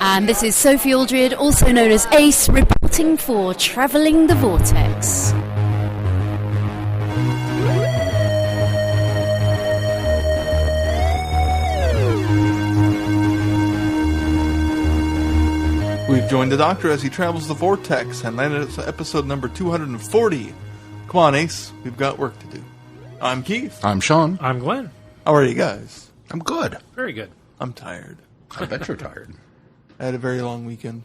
And this is Sophie Aldred, also known as Ace, reporting for Travelling the Vortex. We've joined the Doctor as he travels the Vortex and landed at episode number 240. Come on, Ace. We've got work to do. I'm Keith. I'm Sean. I'm Glenn. How are you guys? I'm good. Very good. I'm tired. I bet you're tired. I had a very long weekend.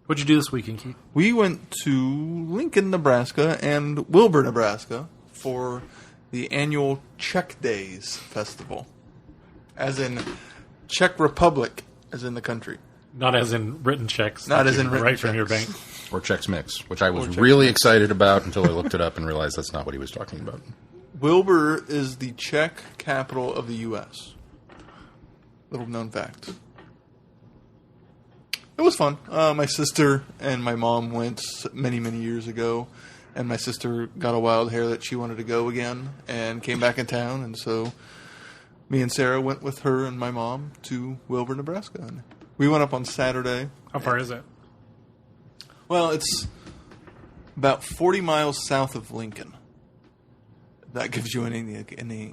What'd you do this weekend, Keith? We went to Lincoln, Nebraska and Wilbur, Nebraska for the annual Czech Days Festival. As in Czech Republic, as in the country. Not as in written checks. Not as in written right checks. from your bank. Or Chex Mix, which I was really excited about until I looked it up and realized that's not what he was talking about. Wilbur is the Czech capital of the U.S. Little known fact. It was fun. My sister and my mom went many, many years ago, and my sister got a wild hair that she wanted to go again and came back in town, and so me and Sarah went with her and my mom to Wilbur, Nebraska. And we went up on Saturday. How far is it? Well, it's about 40 miles south of Lincoln. That gives you any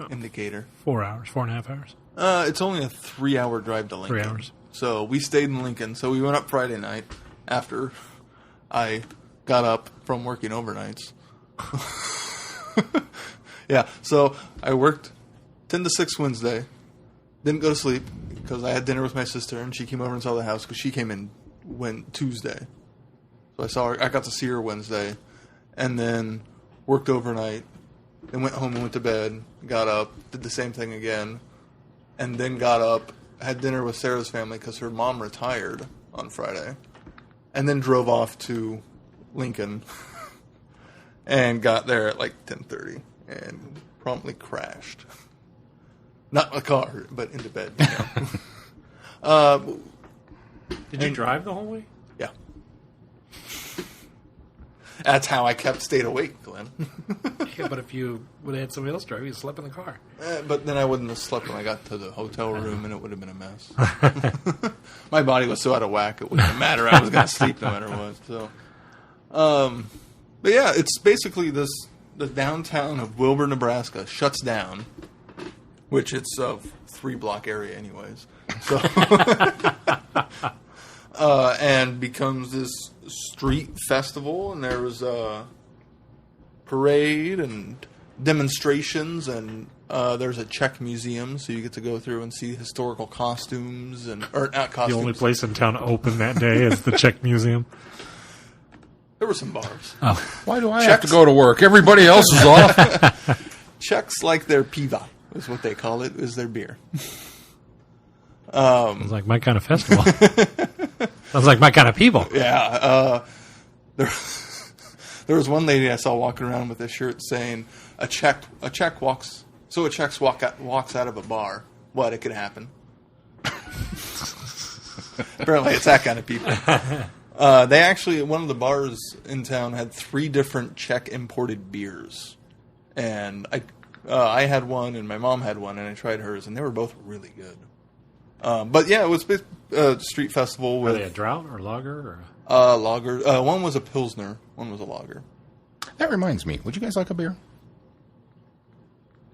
indicator. 4 hours, 4.5 hours. It's only a 3-hour drive to Lincoln. 3 hours. So we stayed in Lincoln. So we went up Friday night after I got up from working overnights. Yeah, so I worked 10 to 6 Wednesday. Didn't go to sleep because I had dinner with my sister and she came over and saw the house because she came in Tuesday. So I saw her. I got to see her Wednesday and then worked overnight. Then went home and went to bed, got up, did the same thing again, and then got up, had dinner with Sarah's family because her mom retired on Friday, and then drove off to Lincoln and got there at like 10:30 and promptly crashed. Not a car, but into bed. You know? Did you drive the whole way? Yeah. That's how I stayed awake, Glenn. Yeah, but if you would have had somebody else drive, you'd slept in the car. But then I wouldn't have slept when I got to the hotel room, and it would have been a mess. My body was so out of whack, it wouldn't matter. I was going to sleep no matter what. So, but yeah, it's basically the downtown of Wilbur, Nebraska shuts down, which it's a 3-block area anyways. So, and becomes this street festival, and there was a parade and demonstrations, and there's a Czech museum, so you get to go through and see historical costumes, or not costumes. The only place in town open that day is the Czech Museum. There were some bars. Oh. Why do I have to go to work? Everybody else is off. Czechs like their piva, is what they call it, is their beer. Sounds like my kind of festival. Sounds like my kind of people. Yeah. There was one lady I saw walking around with a shirt saying, a Czech walks out of a bar. What? It could happen. Apparently it's that kind of people. They actually, one of the bars in town had 3 different Czech imported beers. And I had one and my mom had one and I tried hers and they were both really good. But yeah, it was a street festival. Were they a drought or lager? Lager. One was a Pilsner. One was a lager. That reminds me. Would you guys like a beer?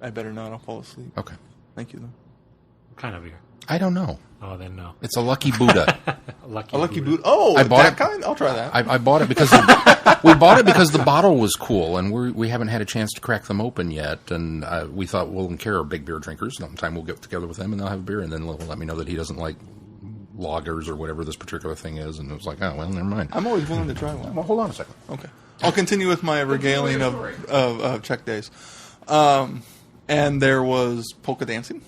I better not. I'll fall asleep. Okay. Thank you, though. What kind of beer? I don't know. Oh, then no. It's a Lucky Buddha. A Lucky Buddha. Oh, I bought that it. kind? I'll try that. I bought it because we bought it because the bottle was cool, and we haven't had a chance to crack them open yet. And we thought Will and Kara are big beer drinkers. Sometime we'll get together with them, and they'll have a beer, and then they'll let me know that he doesn't like lagers or whatever this particular thing is. And it was like, oh, well, never mind. I'm always willing to try one. Well, hold on a second. Okay. I'll continue with my regaling of Czech Days. And there was polka dancing.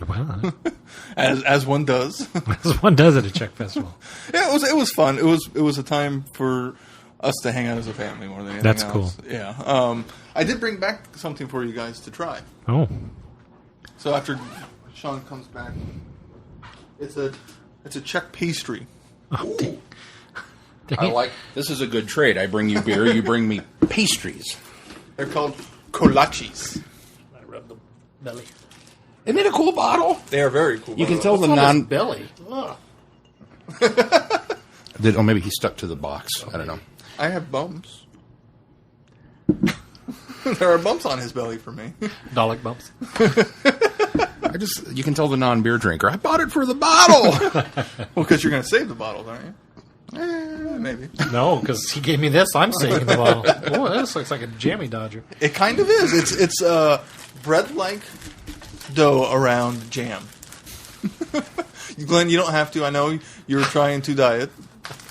Well, as one does. as one does at a Czech festival. Yeah, it was fun. It was a time for us to hang out as a family more than anything That's else. cool. Yeah. I did bring back something for you guys to try. Oh. So after Sean comes back, it's a Czech pastry. Oh, I like. This is a good trade. I bring you beer, you bring me pastries. They're called kolaches. I rub the belly. Isn't it a cool bottle? They are very cool. You can tell the What's on his belly. Ugh. Maybe he stuck to the box. I don't know. I have bumps. There are bumps on his belly for me. Dalek bumps. You can tell the non-beer drinker, I bought it for the bottle. Well, because you're going to save the bottles, aren't you? Maybe. No, because he gave me this. I'm saving the bottle. Oh, this looks like a jammy dodger. It kind of is. It's bread-like dough around jam. Glenn, you don't have to. I know you were trying to diet.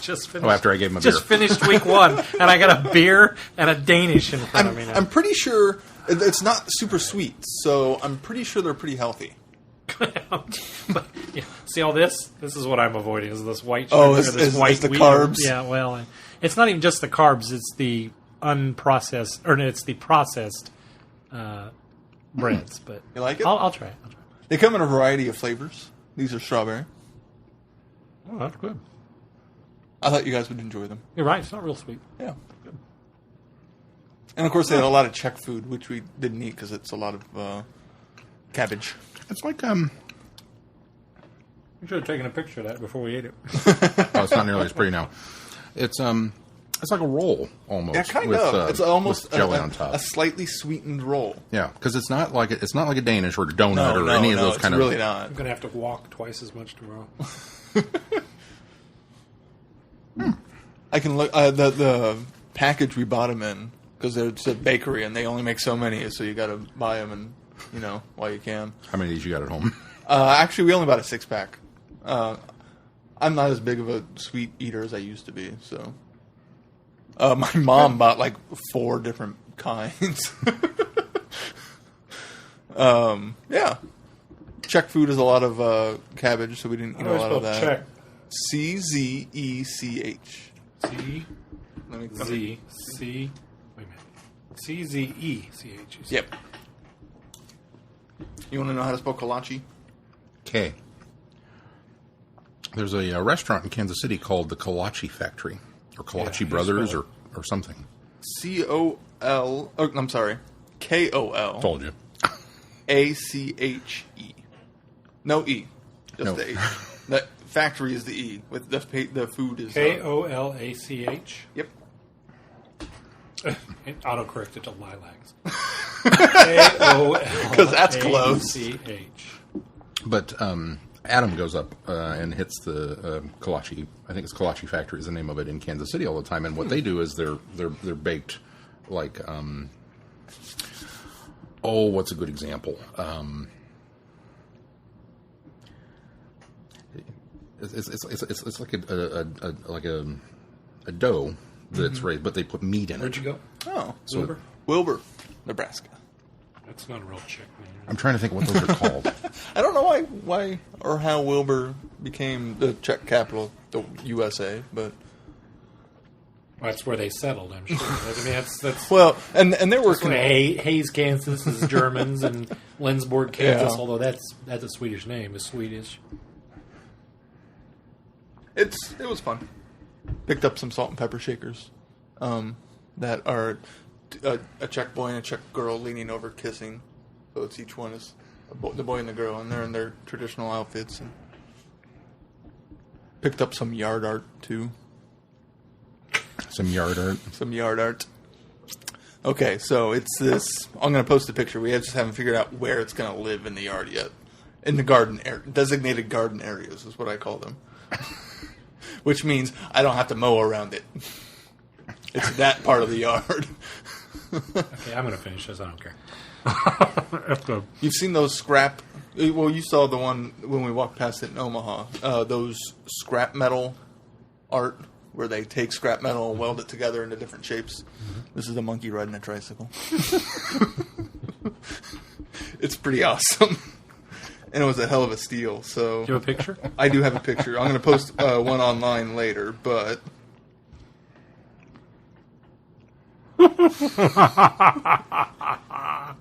Just finished. Oh, after I gave him a beer. Just finished week 1, and I got a beer and a Danish in front of me now. I'm pretty sure it's not super sweet, so I'm pretty sure they're pretty healthy. But, yeah, see all this? This is what I'm avoiding. Is this white sugar? Oh, this it's white the wheat. carbs? Yeah, well, it's not even just the carbs. It's the unprocessed, or it's the processed breads. But You like it? I'll try it. They come in a variety of flavors. These are strawberry. Oh, that's good. I thought you guys would enjoy them. You're right. It's not real sweet. Yeah. And of course, they had a lot of Czech food, which we didn't eat because it's a lot of cabbage. It's like, We should have taken a picture of that before we ate it. oh, it's not nearly as pretty now. It's like a roll almost. Yeah, kind with, of. It's almost with jelly on top. a slightly sweetened roll. Yeah, because it's not like a Danish or a donut or No, any of those it's kind of. really not. I'm going to have to walk twice as much tomorrow. I can look the package we bought them in because it's a bakery and they only make so many, so you got to buy them and while you can. How many of these you got at home? Actually, we only bought a 6-pack. I'm not as big of a sweet eater as I used to be, so. My mom bought like 4 different kinds. Yeah. Czech food is a lot of cabbage, so we didn't eat a lot of that. Check. C-Z-E-C-H. C Let me Z C. Wait a minute. C-Z-E-C-H. Yep. You want to know how to spell kolache? K. There's a restaurant in Kansas City called the Kolache Factory, or Kolache Brothers, or something. C-O-L... Oh, I'm sorry. K-O-L... Told you. A-C-H-E. No E. Just No. the H. The factory is the E. With the food is... K-O-L-A-C-H. Yep. It autocorrected to lilacs. K-O-L-A-C-H. Because that's close. But Adam goes up and hits the Kolache. I think it's Kolache Factory is the name of it in Kansas City all the time. And what they do is they're baked like what's a good example? It's like a dough that's raised, but they put meat in it. Where'd you go? Oh. Wilbur? Wilbur, Nebraska. That's not a real Czech name. I'm trying to think what those are called. I don't know why or how Wilbur became the Czech capital, the USA, but... That's where they settled, I'm sure. I mean, that's Well, and they're working... Hayes, Kansas is Germans, and Lensborg, Kansas, Yeah. although that's a Swedish name, is Swedish. It was fun. Picked up some salt and pepper shakers that are a Czech boy and a Czech girl leaning over kissing. So it's each one is the boy and the girl, and they're in their traditional outfits. And picked up some yard art too. Some yard art. Some yard art. Okay, so it's this. I'm going to post a picture. We just haven't figured out where it's going to live in the yard yet. In the garden designated garden areas is what I call them. Which means I don't have to mow around it. It's that part of the yard. Okay, I'm going to finish this. I don't care. You've seen those scrap... Well, you saw the one when we walked past it in Omaha. Those scrap metal art where they take scrap metal and weld it together into different shapes. Mm-hmm. This is a monkey riding a tricycle. It's pretty awesome. And it was a hell of a steal. So Do you have a picture? I do have a picture. I'm going to post one online later, but...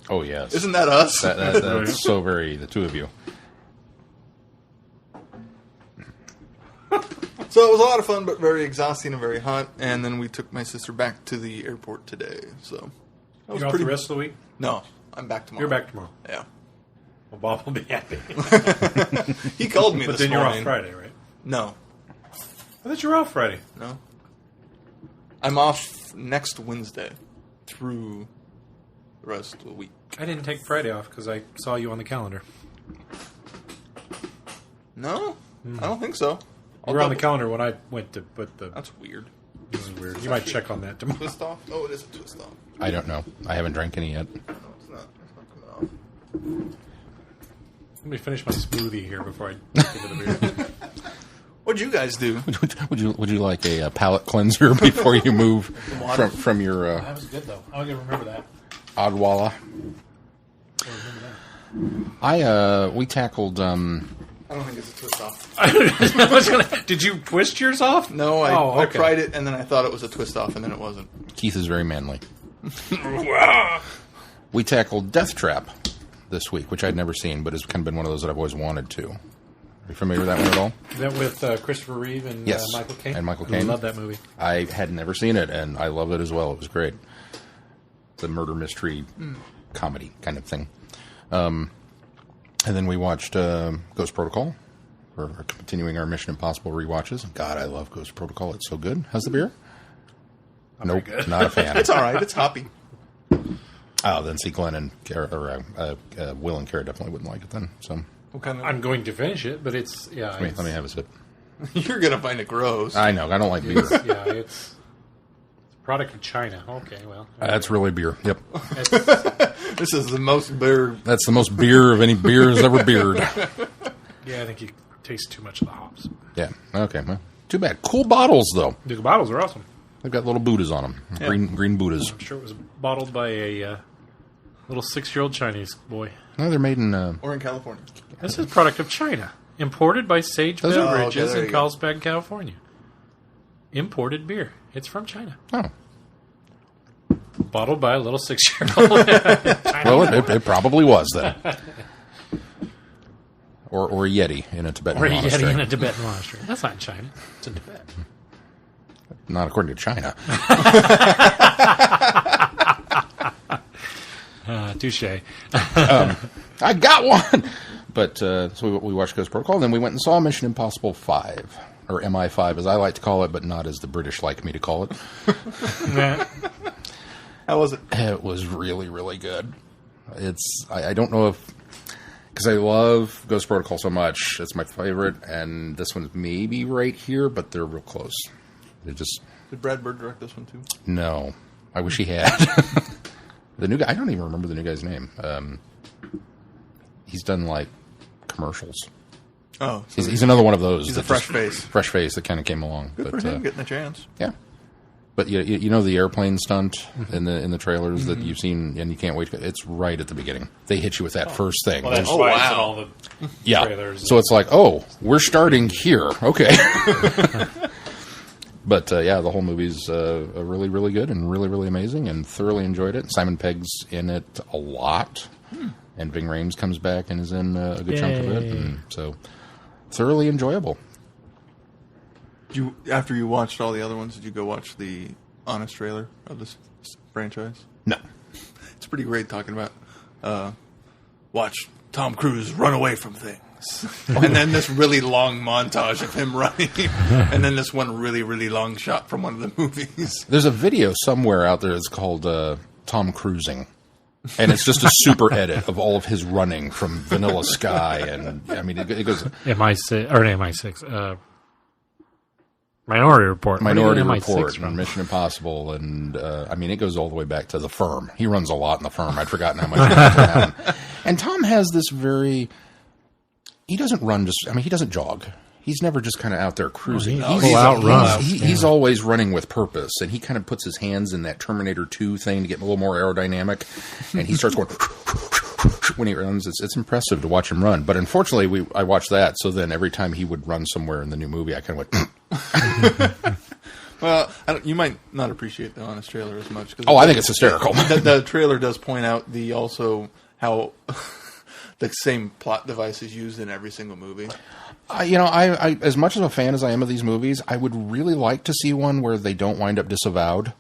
Oh, yes. Isn't that us? That's so very, the two of you. So it was a lot of fun, but very exhausting and very hot. And then we took my sister back to the airport today. So that was You're off pretty... the rest of the week? No, I'm back tomorrow. You're back tomorrow. Yeah. Well, Bob will be happy. He called me But this then you're morning. off Friday, right? No. I thought you were off Friday. No. I'm off next Wednesday through the rest of the week. I didn't take Friday off because I saw you on the calendar. No? I don't think so. You were on the calendar when I went to put the... That's weird. This is weird. You might check on that tomorrow. Twist off? Oh, it is a twist off. I don't know. I haven't drank any yet. No, it's not. It's not coming off. Let me finish my smoothie here before I get into the beer. What'd you guys do? Would you like a palate cleanser before you move from your That was good, though. I'm going to remember that. Odwalla? We tackled... I don't think it's a twist off. Did you twist yours off? No, I tried it, and then I thought it was a twist off, and then it wasn't. Keith is very manly. We tackled Death Trap this week, which I'd never seen, but it's kind of been one of those that I've always wanted to. Are you familiar with that one at all? Is that with Christopher Reeve and Yes. Michael Caine? And Michael I Caine. love that movie. I had never seen it, and I love it as well. It was great. It's a murder mystery comedy kind of thing. And then we watched Ghost Protocol. We're continuing our Mission Impossible rewatches. God, I love Ghost Protocol. It's so good. How's the beer? Nope, not a fan. It's all right. It's hoppy. Oh, then see, Glenn and Will and Kara definitely wouldn't like it then. So What kind of? I'm going to finish it, but it's... Yeah, let me have a sip. You're gonna find it gross. I know. I don't like beer. Yeah, it's a product of China. Okay, well. That's really beer. Yep. This is the most beer. That's the most beer of any beer has ever beered. Yeah, I think you taste too much of the hops. Yeah. Okay. Well, too bad. Cool bottles though. The bottles are awesome. They've got little Buddhas on them. Yeah. Green Buddhas. I'm sure it was bottled by a little 6-year-old Chinese boy. No, they're made in. Or in California. This is a product of China. Imported by Sage Those are- Beverages there in you go. Carlsbad, California. Imported beer. It's from China. Oh. Bottled by a little 6-year-old. Well, it probably was then. Or a Yeti in a Tibetan Or a monastery. Yeti in a Tibetan monastery. That's not in China. It's in Tibet. Not according to China. Touche. I got one! But, so we watched Ghost Protocol, then we went and saw Mission Impossible 5. Or MI5, as I like to call it, but not as the British like me to call it. How was it? It was really, really good. I don't know if... Because I love Ghost Protocol so much. It's my favorite, and this one's maybe right here, but they're real close. They're just... Did Brad Bird direct this one too? No. I wish he had. The new guy... I don't even remember the new guy's name. He's done, like, commercials. Oh, so He's another one of those. he's that a fresh just- face. Fresh face that kind of came along. Good but, for him getting a chance. Yeah. But you know the airplane stunt in the trailers that you've seen, and you can't wait. It's right at the beginning. They hit you with that first thing. Well, that's Oh, why it's wow. in all the yeah. trailers. So it's like, oh, we're starting here. Okay. But yeah, the whole movie's really, really good and really, really amazing, and thoroughly enjoyed it. Simon Pegg's in it a lot, and Ving Rhames comes back and is in a good chunk of it, and so thoroughly enjoyable. After you watched all the other ones, did you go watch the honest trailer of this franchise? No. It's pretty great talking about watch Tom Cruise run away from things. And then this really long montage of him running. And then this one really, really long shot from one of the movies. There's a video somewhere out there that's called Tom Cruising. And it's just a super edit of all of his running from Vanilla Sky. And I mean, it goes... MI6, or MI6, Minority Report. Minority What do you get Report MI6 and from? Mission Impossible, and I mean, it goes all the way back to The Firm. He runs a lot in The Firm. I'd forgotten how much he runs around. And Tom has this very... He doesn't run just... I mean, he doesn't jog. He's never just kind of out there cruising. He's outrun. He's always running with purpose, and he kind of puts his hands in that Terminator 2 thing to get a little more aerodynamic, and he starts going... when he runs, it's impressive to watch him run. But unfortunately, I watched that, so then every time he would run somewhere in the new movie, I kind of went... Well, you might not appreciate the honest trailer as much. Cause I think it's hysterical. The trailer does point out how the same plot device is used in every single movie. I as much of a fan as I am of these movies, I would really like to see one where they don't wind up disavowed,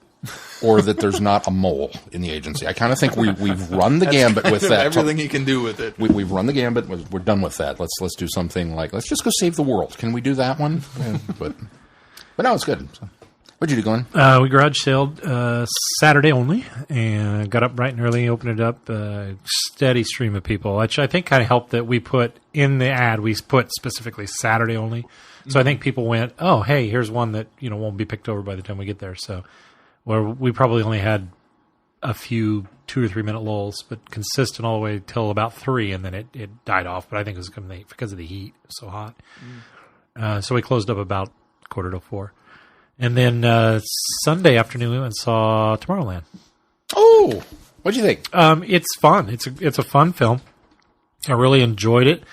or that there's not a mole in the agency. I kind of think we've run the gambit with that. Everything you can do with it. We've run the gambit. We're done with that. Let's do something like, let's just go save the world. Can we do that one? But But no, it's good. So, what'd you do, Glenn? We garage sailed Saturday only, and got up bright and early, opened it up. Steady stream of people, which I think kind of helped that we put in the ad. We put specifically Saturday only, so I think people went, "Oh, hey, here's one that won't be picked over by the time we get there." So, where we probably only had a few 2 or 3 minute lulls, but consistent all the way till about 3, and then it died off. But I think it was because of the heat. It was so hot. So we closed up about 3:45. And then Sunday afternoon we went and saw Tomorrowland. Oh, what'd you think? It's fun. It's a fun film. I really enjoyed it.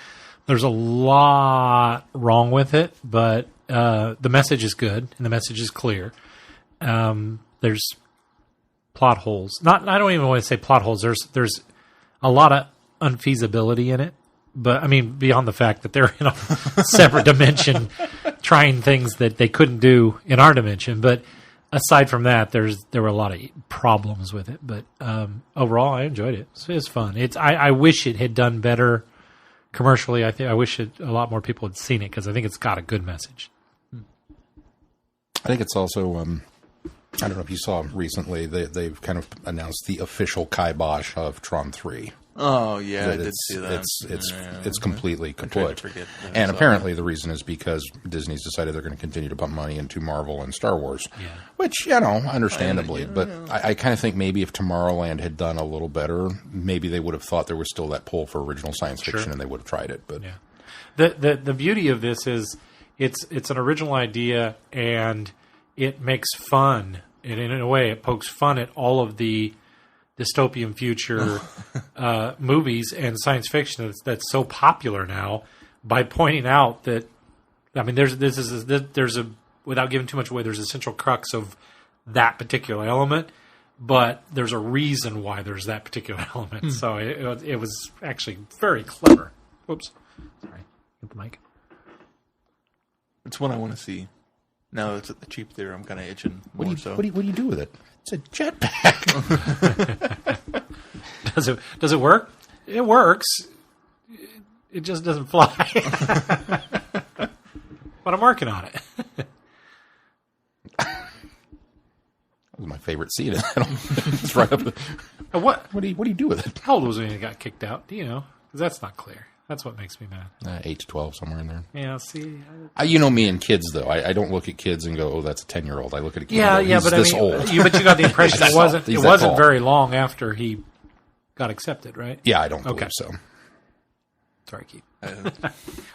There's a lot wrong with it, but the message is good and the message is clear. There's plot holes. I don't even want to say plot holes. There's a lot of unfeasibility in it, but I mean beyond the fact that they're in a separate dimension, trying things that they couldn't do in our dimension. But aside from that, there were a lot of problems with it. But overall, I enjoyed it. It was fun. I wish it had done better commercially. I wish a lot more people had seen it because I think it's got a good message. I think it's also. I don't know if you saw recently, they've kind of announced the official kibosh of Tron 3. Oh, yeah, I did see that. It's completely kaput. And apparently the reason is because Disney's decided they're going to continue to pump money into Marvel and Star Wars. Yeah. Which, understandably. But I kind of think maybe if Tomorrowland had done a little better, maybe they would have thought there was still that pull for original science fiction and they would have tried it. But the beauty of this is it's an original idea and it makes fun. And in a way, it pokes fun at all of the dystopian future movies and science fiction that's so popular now by pointing out that, I mean, there's a without giving too much away, there's a central crux of that particular element, but there's a reason why there's that particular element. So it was actually very clever. Whoops. Sorry. Get the mic. It's one I want to see. Now it's at the cheap theater. I'm kind of itching more. What do you do with it? It's a jetpack. Does it work? It works. It just doesn't fly. But I'm working on it. That was my favorite scene. It's right up. What do you do with it? How old was he when he got kicked out? Do you know? Because that's not clear. That's what makes me mad. 8 to 12, somewhere in there. Yeah, see. You know me and kids, though. I don't look at kids and go, "Oh, that's a 10-year-old." I look at a kid. Yeah, and go, but this I mean, old. But you got the impression it wasn't tall. very long after he got accepted, right? Yeah, I don't believe so. Sorry, Keith.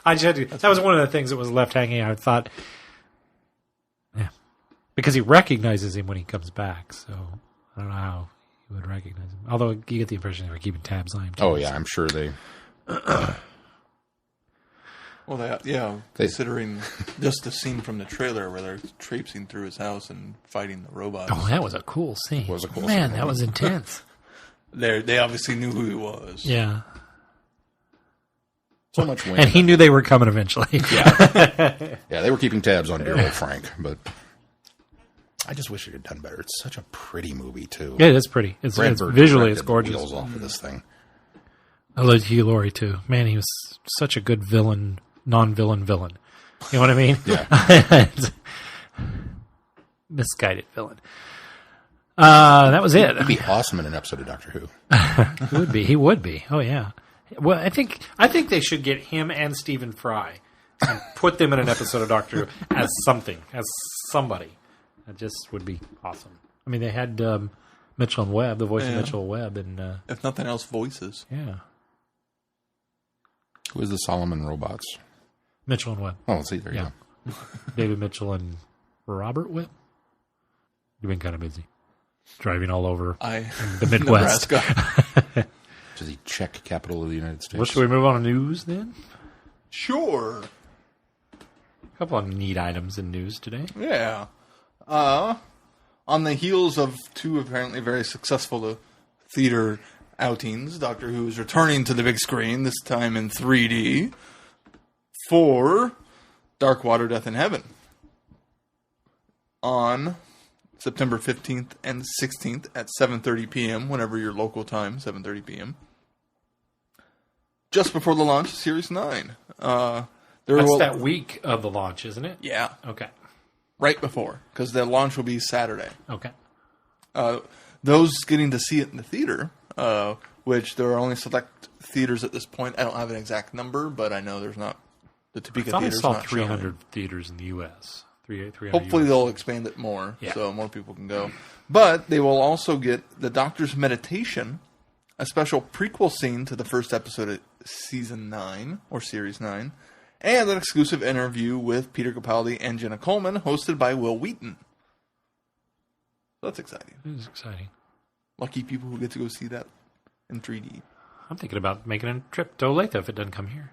I just had to. That was one of the things that was left hanging. I thought, yeah, because he recognizes him when he comes back. So I don't know how he would recognize him. Although you get the impression they were keeping tabs on him. Oh yeah, I'm sure they. Well, considering just the scene from the trailer where they're traipsing through his house and fighting the robots. Oh, that was a cool scene. Man, that was intense. They obviously knew who he was. Yeah. So much wind. And he knew they were coming eventually. Yeah. Yeah, they were keeping tabs on dear old Frank, but I just wish it had done better. It's such a pretty movie, too. Yeah, it is pretty. It's visually, it's gorgeous. Wheels off of this thing. I loved Hugh Laurie, too. Man, he was such a good villain, non-villain villain. You know what I mean? Yeah. Misguided villain. That was it. He'd be awesome in an episode of Doctor Who. He would be. He would be. Oh, yeah. Well, I think they should get him and Stephen Fry and put them in an episode of Doctor Who as somebody. That just would be awesome. I mean, they had Mitchell and Webb, the voice of Mitchell and Webb, and if nothing else, voices. Yeah. Who is the Solomon Robots? Mitchell and Webb. Oh, see, there you go. David Mitchell and Robert Webb. You've been kind of busy driving all over the Midwest. Nebraska. Is the Czech capital of the United States? Well, should we move on to news then? Sure. A couple of neat items in news today. Yeah. On the heels of two apparently very successful theater outings, Doctor Who is returning to the big screen, this time in 3D, for Dark Water, Death in Heaven. On September 15th and 16th at 7:30 p.m., whenever your local time, 7:30 p.m. Just before the launch of Series 9. That's that week of the launch, isn't it? Yeah. Okay. right before, because the launch will be Saturday. Okay. Those getting to see it in the theater, which there are only select theaters at this point. I don't have an exact number, but I know there's not. The Topeka I thought I theater's saw not 300 showing. theaters in the U.S. 300 Hopefully US. they'll expand it more, Yeah. so more people can go. But they will also get The Doctor's Meditation, a special prequel scene to the first episode of Season 9, or Series 9, and an exclusive interview with Peter Capaldi and Jenna Coleman, hosted by Will Wheaton. That's exciting. It is exciting. Lucky people who get to go see that in 3D. I'm thinking about making a trip to Olathe if it doesn't come here.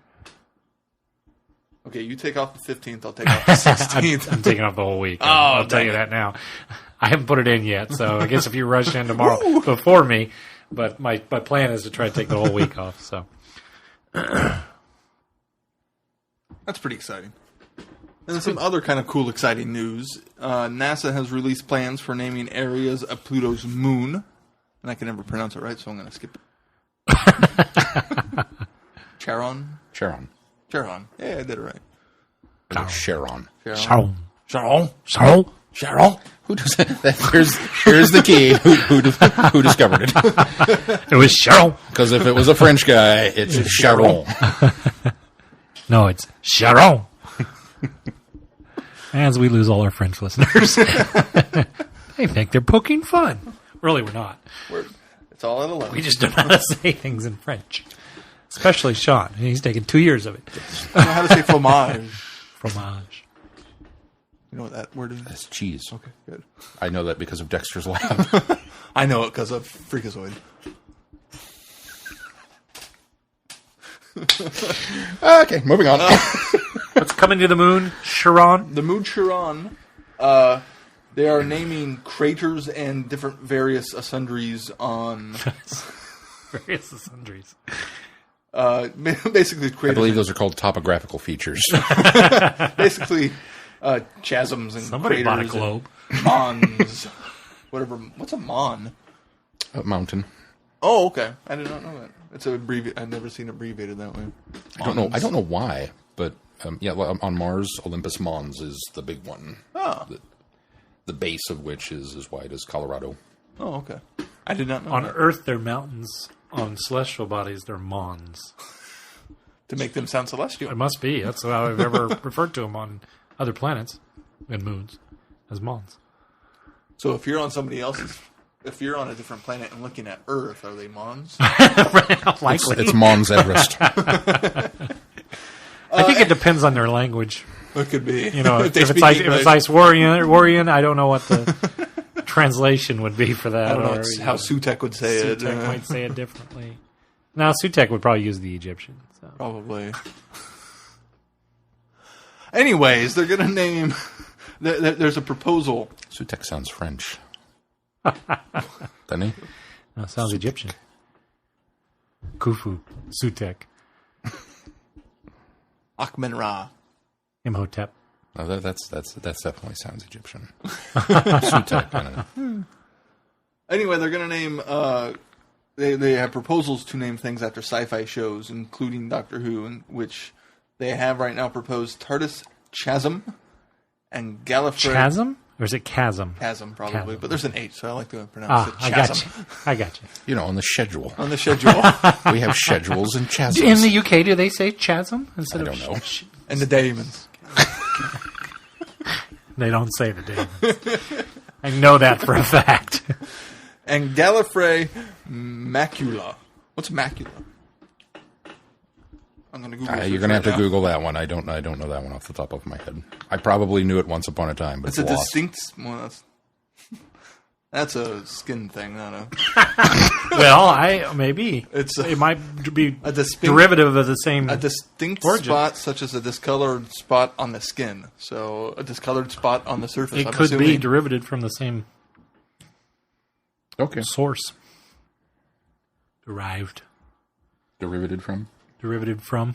Okay, you take off the 15th, I'll take off the 16th. I'm taking off the whole week. Oh, I'll tell dang you it. that now. I haven't put it in yet, so I guess if you rush in tomorrow before me, but my plan is to try to take the whole week off. So That's pretty exciting. And then some other kind of cool, exciting news. NASA has released plans for naming areas of Pluto's moon. And I can never pronounce it right, so I'm going to skip it. Charon? Sharon. Charon. Yeah, I did it right. Sharon. Sharon. Charon? Sharon. Charon? Who does here's the key. Who discovered it? It was Sharon. Because if it was a French guy, it's Sharon. No, it's Sharon. As we lose all our French listeners, they think they're poking fun. Really, we're not. It's all at 11. We just don't know how to say things in French. Especially Sean. He's taken 2 years of it. I know how to say fromage. Fromage. You know what that word is? That's cheese. Okay, good. I know that because of Dexter's Lab. I know it because of Freakazoid. Okay, moving on. What's coming to the moon? Sharon? The moon Charon, they are naming craters and different various sundries on... Various sundries. basically I craters. believe those are called topographical features. Basically chasms and Somebody craters. bought a globe. And mons. Whatever. What's a mon? A mountain. Oh, okay. I did not know that. It's I've never seen it abbreviated that way. I don't know why, but on Mars, Olympus Mons is the big one. Oh. The base of which is as wide as Colorado. Oh, okay. I did not know On that. Earth, they're mountains. On celestial bodies, they're mons. To make them sound celestial. It must be. That's how I've ever referred to them on other planets and moons as mons. So if you're on somebody else's... If you're on a different planet and looking at Earth, are they mons? Likely. It's Mons Everest. I think it depends on their language. It could be. You know, If they if it's speak English. Icewarian, I don't know what the translation would be for that. I don't know or, how Sutek would say it. Sutek might say it differently. Now, Sutek would probably use the Egyptian. So. Probably. Anyways, they're going to name... There's a proposal. Sutek sounds French. Doesn't he? No, sounds Egyptian. Khufu, Sutek, Akhmenra. Imhotep. No, that definitely sounds Egyptian. Sutek, I don't know. Anyway, they're going to name... They have proposals to name things after sci-fi shows, including Doctor Who, in which they have right now proposed TARDIS Chasm and Gallifrey... Chasm? Or is it chasm? Chasm, probably. Chasm. But there's an H, so I like to pronounce it I Chasm. got you. I got you. You know, on the schedule. On the schedule. We have schedules and chasms. In the UK, do they say chasm instead I of don't know. And the Damons. They don't say the Damons. I know that for a fact. And Gallifrey Macula. What's Macula? I'm going to Google it. You're going to have to Google that one. I don't know that one off the top of my head. I probably knew it once upon a time, but It's a lost. distinct... Well, that's a skin thing, not a... Well, maybe. It might be a distinct, derivative of the same. A distinct origin. spot, such as a discolored spot on the skin. So, a discolored spot on the surface. It I'm could be assuming. derivative from the same Okay. source. Derivative from. Derivative from...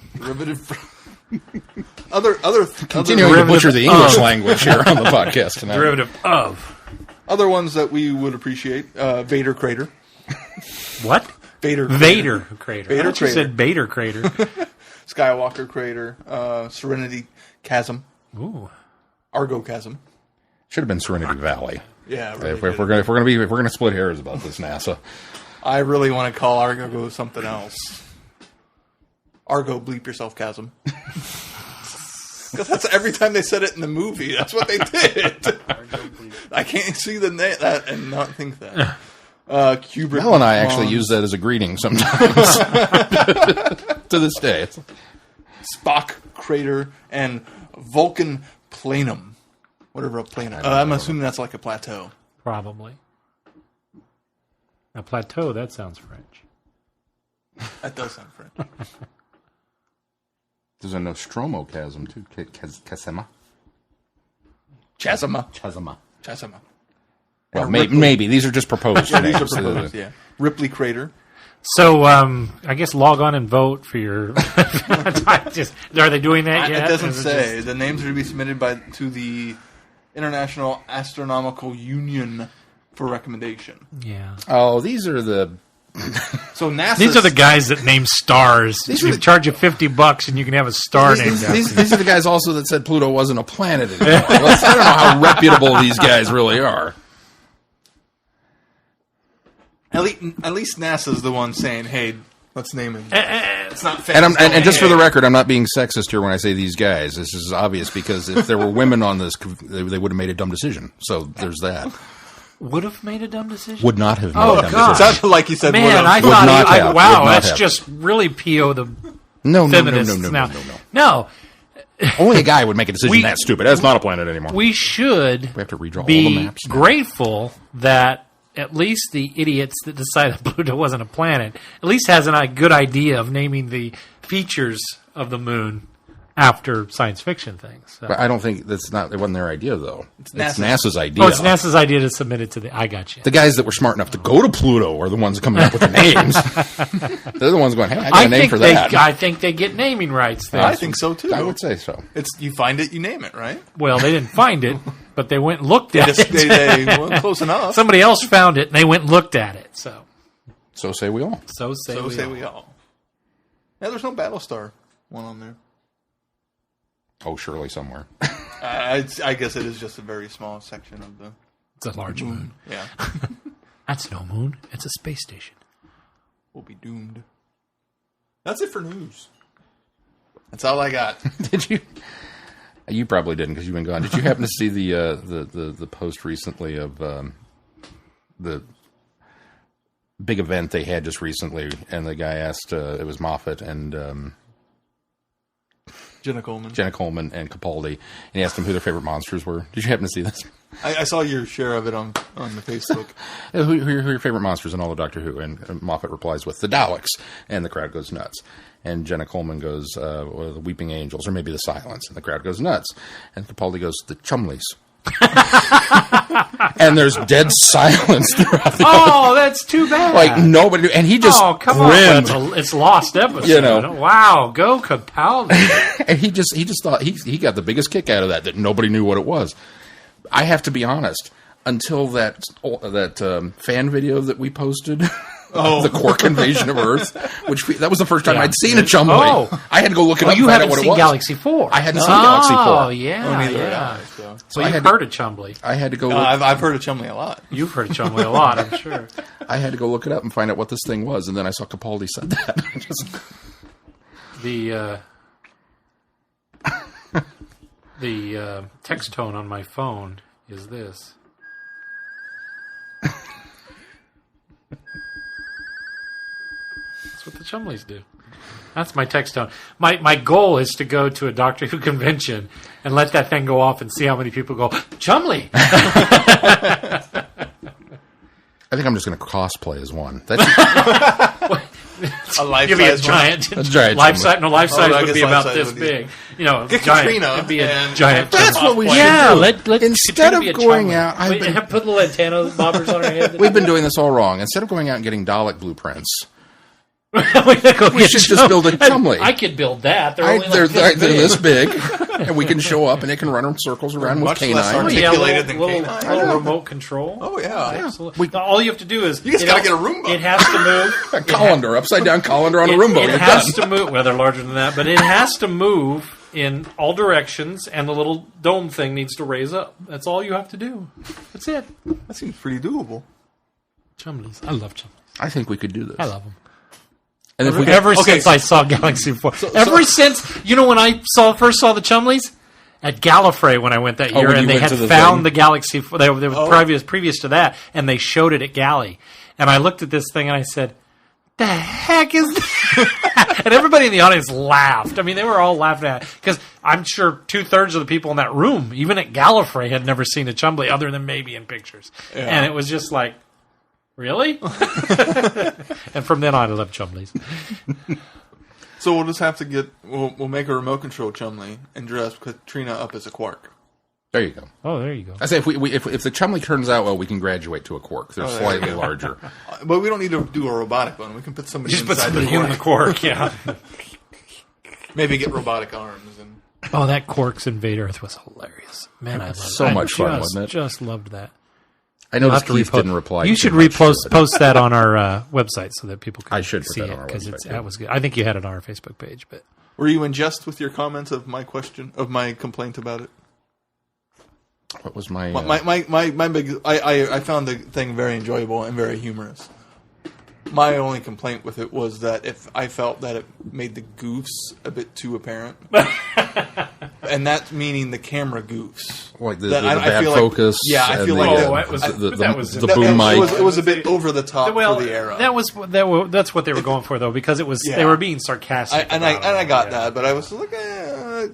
other Continuing to butcher the English language here on the podcast tonight. Derivative of. Other ones that we would appreciate, Vader Crater. What? Vader Crater. Vader I thought you Crater. said Bader Crater. Skywalker Crater. Serenity Chasm. Ooh. Argo Chasm. Should have been Serenity Valley. Yeah, it If really we're gonna split hairs about this NASA, I really want to call Argo something else. Argo, bleep yourself, Chasm. Because that's every time they said it in the movie. That's what they did. I can't see the that and not think that. Kubrick. Mel and I actually use that as a greeting sometimes. To this day, Spock crater and Vulcan planum. Whatever a planum. I'm assuming that's like a plateau. Probably. A plateau, that sounds French. That does sound French. there's a Nostromo chasm too. Chasma. Chasma. Well, maybe these are just proposed Yeah, names. these are proposed, yeah. Ripley crater. So, I guess log on and vote for your... Are they doing that yet? It doesn't say. The names are to be submitted to the International Astronomical Union for recommendation. Yeah. Oh, these are the... So NASA. These are the guys that name stars. They charge you $50 and you can have a star named after you. These are the guys also that said Pluto wasn't a planet anymore. I don't know how reputable these guys really are. At least NASA's the one saying, "Hey, let's name him." It's not fair. And just for the record, I'm not being sexist here when I say these guys. This is obvious because if there were women on this, they would have made a dumb decision. So there's that. Would have made a dumb decision? Would not have made a dumb gosh. decision. Sounded like you said, Man, I Would thought... not have. Wow, Would not that's have. just really P.O. the No. feminists now. No, Only a guy would make a decision that stupid. That's not a planet anymore. we should We have to redraw all be the maps now. grateful that at least the idiots that decided Pluto wasn't a planet at least has a good idea of naming the features of the moon after science fiction things. So. But I don't think it wasn't their idea, though. It's NASA's. NASA's idea. Oh, it's NASA's idea to submit it to the... I got you. The guys that were smart enough to go to Pluto are the ones coming up with the names. They're the ones going, hey, I got a name for that. I think they get naming rights there. I think so too. I would say so. It's you find it, you name it, right? Well, they didn't find it, but they went and looked at it. They well, close enough. Somebody else found it, and they went and looked at it. So So say we all. So say we all. Yeah, there's no Battlestar one on there. Oh, surely somewhere. I guess it is just a very small section of the... It's a large moon. Yeah. That's no moon. It's a space station. We'll be doomed. That's it for news. That's all I got. Did you? You probably didn't because you've been gone. Did you happen to see the post recently of the big event they had just recently? And the guy asked, it was Moffat and Jenna Coleman and Capaldi, and he asked them who their favorite monsters were. Did you happen to see this? I saw your share of it on the Facebook. who are your favorite monsters in all of Doctor Who? And Moffat replies with the Daleks, and the crowd goes nuts. And Jenna Coleman goes, well, the Weeping Angels, or maybe the Silence, and the crowd goes nuts. And Capaldi goes, the Chumleys. And there's dead silence throughout the that's too bad. Like nobody, and he just grinned. It's lost episode. You know. Wow, go Capaldi. And he just thought he got the biggest kick out of that nobody knew what it was. I have to be honest. Until that fan video that we posted, the Quark invasion of Earth, that was the first time I'd seen a Chumley. Oh. I had to go look it up. You and find haven't out what seen it was. Galaxy 4. I hadn't seen Galaxy 4. Oh, yeah. Neither yeah. had I, So you've heard of Chumley. I had to go. I've heard of Chumley a lot. You've heard of Chumley a lot, I'm sure. I had to go look it up and find out what this thing was, and then I saw Capaldi said that. The text tone on my phone is this. That's what the Chumleys do. That's my text tone. My goal is to go to a Doctor Who convention and let that thing go off and see how many people go, Chumley! I think I'm just going to cosplay as one. That's A life Give me a size giant. That's giant life Chumley. size. No, life size I would guess be life about size this would be- big. You know, Get giant. Katrina It'd be a and- giant. That's Chumley. what we should Yeah, do. let Instead Katrina of be a going Chumley. out, I've Wait, been- put little antenna bobbers on her head. We've been doing this all wrong. Instead of going out and getting Dalek blueprints, we should just build a Chumley. I could build that. They're only they're like this big, and we can show up, and it can run in circles around with Much less canines. articulate. articulated than little canine. remote control. Oh yeah. Absolutely. All you have to do is You just gotta get a Roomba. It has to move. A colander, upside down colander on a Roomba. It You're has done. to move. Well, they're larger than that, but it has to move in all directions, and the little dome thing needs to raise up. That's all you have to do. That's it. That seems pretty doable. Chumleys. I love Chumleys. I think we could do this. I love them. And if we Ever since I saw Galaxy 4. Since, when I first saw the Chumleys? At Gallifrey when I went that year, and they had found the Galaxy 4. They were previous to that, and they showed it at Galley. And I looked at this thing, and I said, the heck is that? And everybody in the audience laughed. I mean, they were all laughing at it. Because I'm sure 2/3 of the people in that room, even at Gallifrey, had never seen a Chumley other than maybe in pictures. Yeah. And it was just like, really? And from then on, I love Chumleys. So we'll just have to we'll make a remote control Chumley and dress Katrina up as a quark. There you go. Oh, there you go. I say if the Chumley turns out well, we can graduate to a quark. They're slightly larger. But we don't need to do a robotic one. We can put somebody inside put somebody in the quark, yeah. Maybe get robotic arms. Oh, that Quarks Invade Earth was hilarious. Man, I loved it. So much fun, wasn't it? Just loved that. I know Keith didn't reply. You should post that on our website so that people can see it, because that was good. I think you had it on our Facebook page. But were you in jest with your comments of my complaint about it? What was my big? I found the thing very enjoyable and very humorous. My only complaint with it was that if I felt that it made the goofs a bit too apparent, and that's meaning the camera goofs, like the bad focus. I feel like the boom mic. It was a bit over the top for the era. That's what they were going for, though, because it was they were being sarcastic. I got that, but I was like,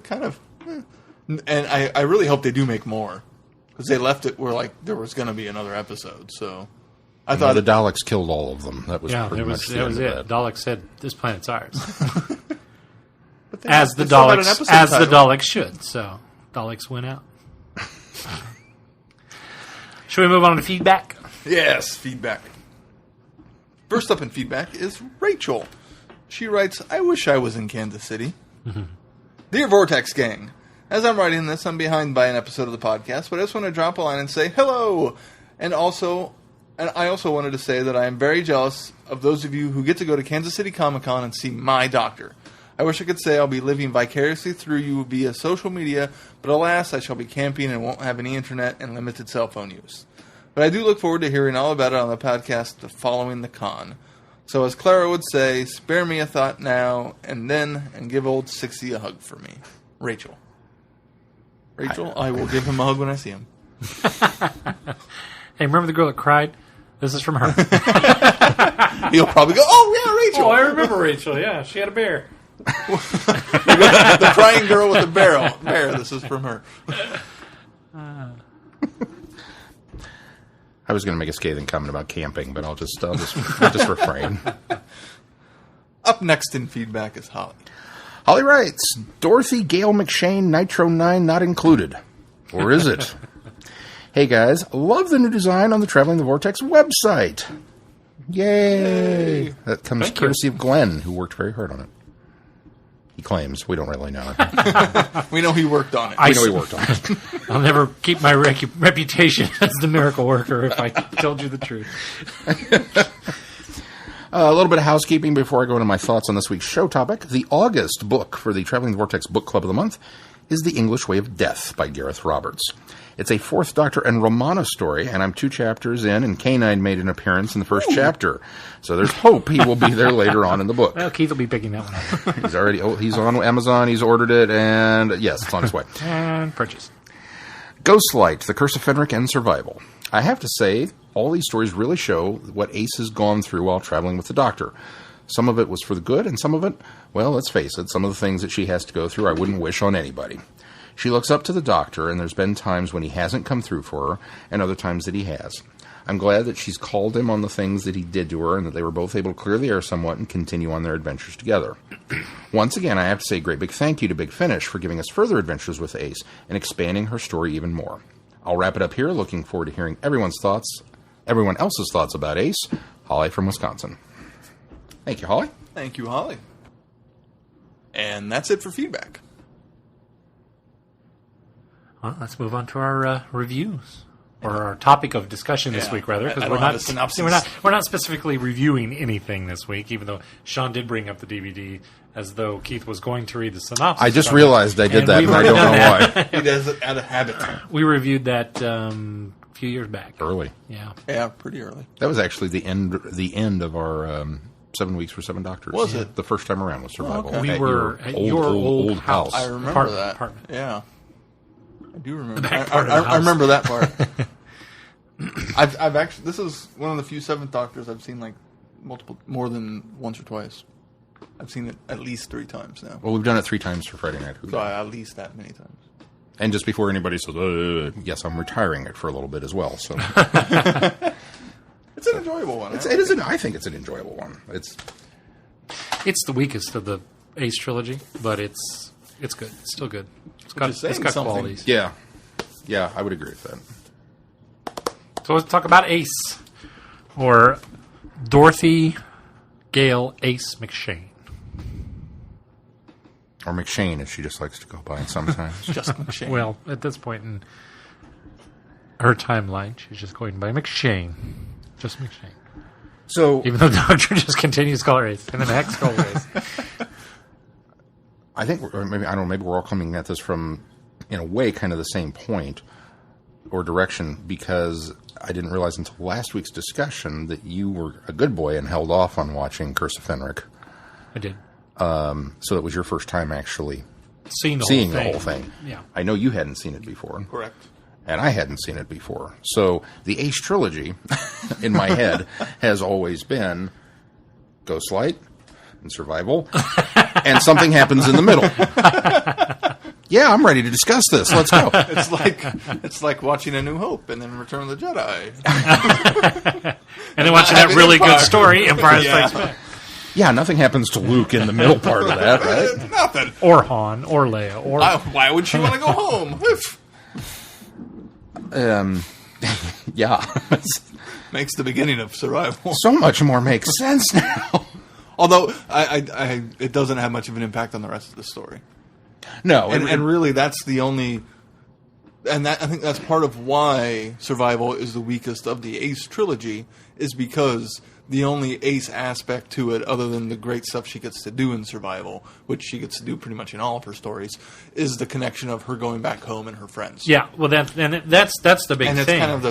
kind of. And I really hope they do make more, because they left it where there was going to be another episode. So I thought the Daleks killed all of them. That was pretty much that was it. Daleks said, "This planet's ours," but as the Daleks should. So Daleks went out. Should we move on to feedback? Yes, feedback. First up in feedback is Rachel. She writes, "I wish I was in Kansas City." Mm-hmm. Dear Vortex Gang, as I'm writing this, I'm behind by an episode of the podcast, but I just want to drop a line and say hello. And I also wanted to say that I am very jealous of those of you who get to go to Kansas City Comic-Con and see my doctor. I wish I could say I'll be living vicariously through you via social media, but alas, I shall be camping and won't have any internet and limited cell phone use. But I do look forward to hearing all about it on the podcast following the con. So as Clara would say, spare me a thought now and then, and give old 60 a hug for me. Rachel. I will give him a hug when I see him. Hey, remember the girl that cried? This is from her. He'll probably go, oh, yeah, Rachel. Oh, I remember Rachel. Yeah, she had a bear. The crying girl with the bear. This is from her. I was going to make a scathing comment about camping, but I'll just refrain. Up next in feedback is Holly. Holly writes, Dorothy Gale McShane Nitro 9 not included. Or is it? Hey guys, love the new design on the Traveling the Vortex website. Yay! That comes courtesy of Glenn, who worked very hard on it. He claims. We don't really know. We know he worked on it. We know he worked on it. I'll never keep my reputation as the miracle worker if I told you the truth. A little bit of housekeeping before I go into my thoughts on this week's show topic. The August book for the Traveling the Vortex Book Club of the Month is The English Way of Death by Gareth Roberts. It's a Fourth Doctor and Romana story, and I'm 2 chapters in, and K9 made an appearance in the first chapter. So there's hope he will be there later on in the book. Well, Keith will be picking that one up. He's on Amazon, he's ordered it, and yes, it's on its way. And purchase. Ghostlight, The Curse of Fenric, and Survival. I have to say, all these stories really show what Ace has gone through while traveling with the Doctor. Some of it was for the good, and some of it, well, let's face it, some of the things that she has to go through I wouldn't wish on anybody. She looks up to the Doctor, and there's been times when he hasn't come through for her, and other times that he has. I'm glad that she's called him on the things that he did to her, and that they were both able to clear the air somewhat and continue on their adventures together. Once again, I have to say a great big thank you to Big Finish for giving us further adventures with Ace, and expanding her story even more. I'll wrap it up here, looking forward to hearing everyone else's thoughts about Ace. Holly from Wisconsin. Thank you, Holly. Thank you, Holly. And that's it for feedback. Well, let's move on to our reviews. or our topic of discussion this Yeah. week, rather, I because don't have a synopsis. we're not specifically reviewing anything this week, even though Sean did bring up the DVD as though Keith was going to read the synopsis. I just from it. realized I did And that, we've and I already don't know done why. He does it out of habit. We reviewed that a few years back. Early. Yeah. Yeah, pretty early. That was actually the end of our 7 Weeks for 7 Doctors. Was it? The first time around was Survival. Okay. We At were at your old house. I remember Apart- that. apartment. Yeah, I do remember. back part of the I house. remember that part. I've actually. This is one of the few Seventh Doctors I've seen like more than once or twice. I've seen it at least 3 times now. Well, we've done it 3 times for Friday Night. So at least that many times. And just before anybody says, yes, I'm retiring it for a little bit as well. So It's an enjoyable one. I think it's an enjoyable one. It's the weakest of the Ace trilogy, but it's good. It's still good. It's got is saying it's got something. qualities. Yeah, I would agree with that. So let's talk about Ace, or Dorothy Gale Ace McShane. Or McShane, as she just likes to go by sometimes. Just McShane. Well, at this point in her timeline, she's just going by McShane. Just McShane. So Even though the Doctor just continues to call her Ace, and then the next call her Ace. I think, or maybe I don't know. Maybe we're all coming at this from, in a way, kind of the same point or direction, because I didn't realize until last week's discussion that you were a good boy and held off on watching Curse of Fenric. I did. So it was your first time actually Seeing the whole thing. Yeah. I know you hadn't seen it before. Correct. And I hadn't seen it before. So the Ace trilogy, in my head, has always been Ghostlight and Survival, and something happens in the middle. Yeah, I'm ready to discuss this. Let's go. It's like watching A New Hope and then Return of the Jedi. And then watching that having really good Empire. story, Empire Yeah. Strikes Back. Yeah, nothing happens to Luke in the middle part of that, right? Nothing. Or Han, or Leia, or... Why would she want to go home? Yeah. Makes the beginning of Survival. So much more makes sense now. Although it doesn't have much of an impact on the rest of the story. No, And really, that's the only, and I think that's part of why Survival is the weakest of the Ace trilogy, is because the only Ace aspect to it, other than the great stuff she gets to do in Survival, which she gets to do pretty much in all of her stories, is the connection of her going back home and her friends. Yeah, well, that's the big And it's thing. kind of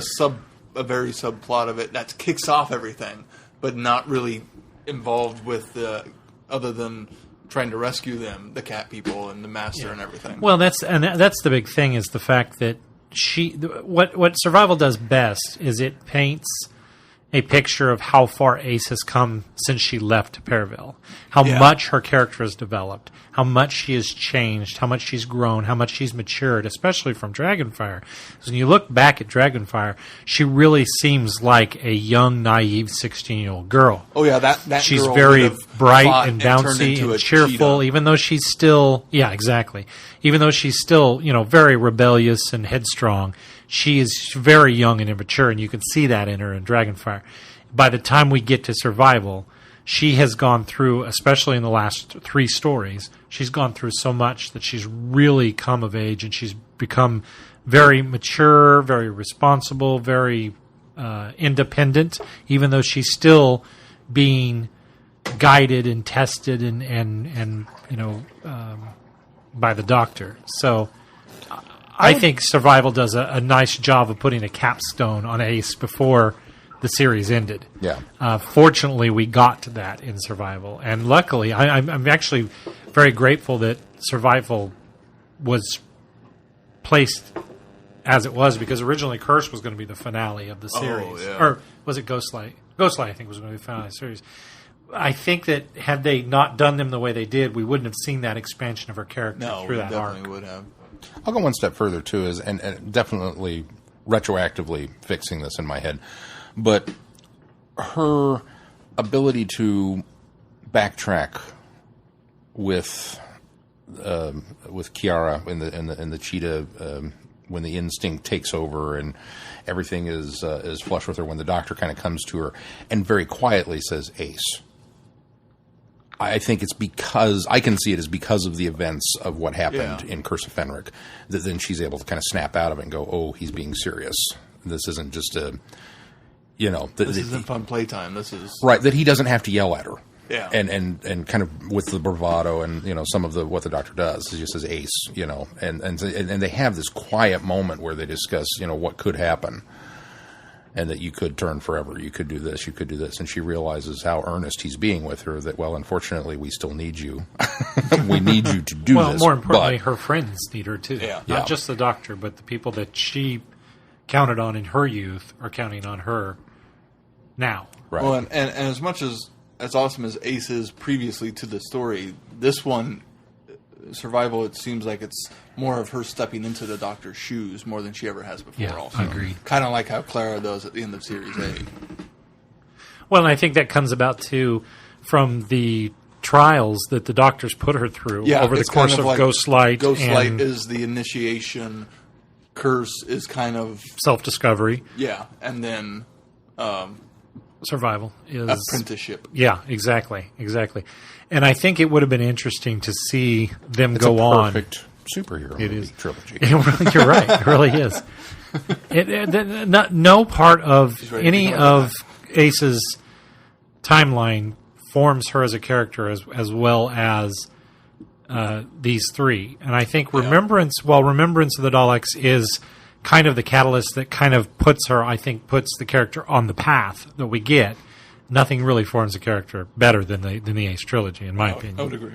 a very subplot of it that kicks off everything, but not really involved with other than trying to rescue them, the cat people and the master and everything. Well, that's the big thing, is the fact that what Survival does best is it paints a picture of how far Ace has come since she left Perivale, how much her character has developed, how much she has changed, how much she's grown, how much she's matured, especially from Dragonfire. Because when you look back at Dragonfire, she really seems like a young, naive 16-year-old girl. Oh yeah, that She's girl very would have bright fought and turned bouncy into and a cheerful, cheetah. even though she's still, even though she's still, very rebellious and headstrong. She is very young and immature, and you can see that in her in Dragonfire. By the time we get to Survival, she has gone through, especially in the last 3 stories, she's gone through so much that she's really come of age, and she's become very mature, very responsible, very independent, even though she's still being guided and tested and by the Doctor. So I think Survival does a nice job of putting a capstone on Ace before the series ended. Yeah. Fortunately, we got to that in Survival, and luckily, I'm actually very grateful that Survival was placed as it was, because originally Curse was going to be the finale of the series. yeah. Or was it Ghostlight? Ghostlight, I think, was going to be the finale of the series. I think that had they not done them the way they did, we wouldn't have seen that expansion of her character No, through we that definitely arc. would have. I'll go one step further, too, and definitely retroactively fixing this in my head. But her ability to backtrack with Kiara in the cheetah, when the instinct takes over and everything is flush with her, when the Doctor kind of comes to her and very quietly says, "Ace." I think it's because I can see it as because of the events of what happened in Curse of Fenric that then she's able to kind of snap out of it and go, "Oh, he's being serious." This isn't just a, you know, this isn't fun playtime. This is right, that he doesn't have to yell at her. Yeah. And kind of with the bravado and, you know, some of what the doctor does. He just says ace, you know, and they have this quiet moment where they discuss, you know, what could happen and that you could turn forever. You could do this. You could do this. And she realizes how earnest he's being with her that, well, unfortunately, we still need you. We need you to do this. Well, more importantly, her friends need her too. Yeah. Not just the doctor, but the people that she counted on in her youth are counting on her now. Right. Well, and as much as awesome as Ace is previously to the story, this one, Survival, it seems like it's more of her stepping into the doctor's shoes more than she ever has before. Yeah, also, agreed. Kind of like how Clara does at the end of Series A. Well, and I think that comes about too from the trials that the doctors put her through over the course of like Ghostlight. Ghostlight is the initiation. Curse is kind of self-discovery. Yeah, and then Survival is apprenticeship. Yeah, exactly. And I think it would have been interesting to see them go on. Perfect superhero trilogy. You're right. It really is. No part of any of Ace's timeline forms her as a character as well as these three. And I think Remembrance of the Daleks is kind of the catalyst that kind of puts the character on the path that we get. Nothing really forms a character better than the Ace trilogy, in my opinion. I would agree.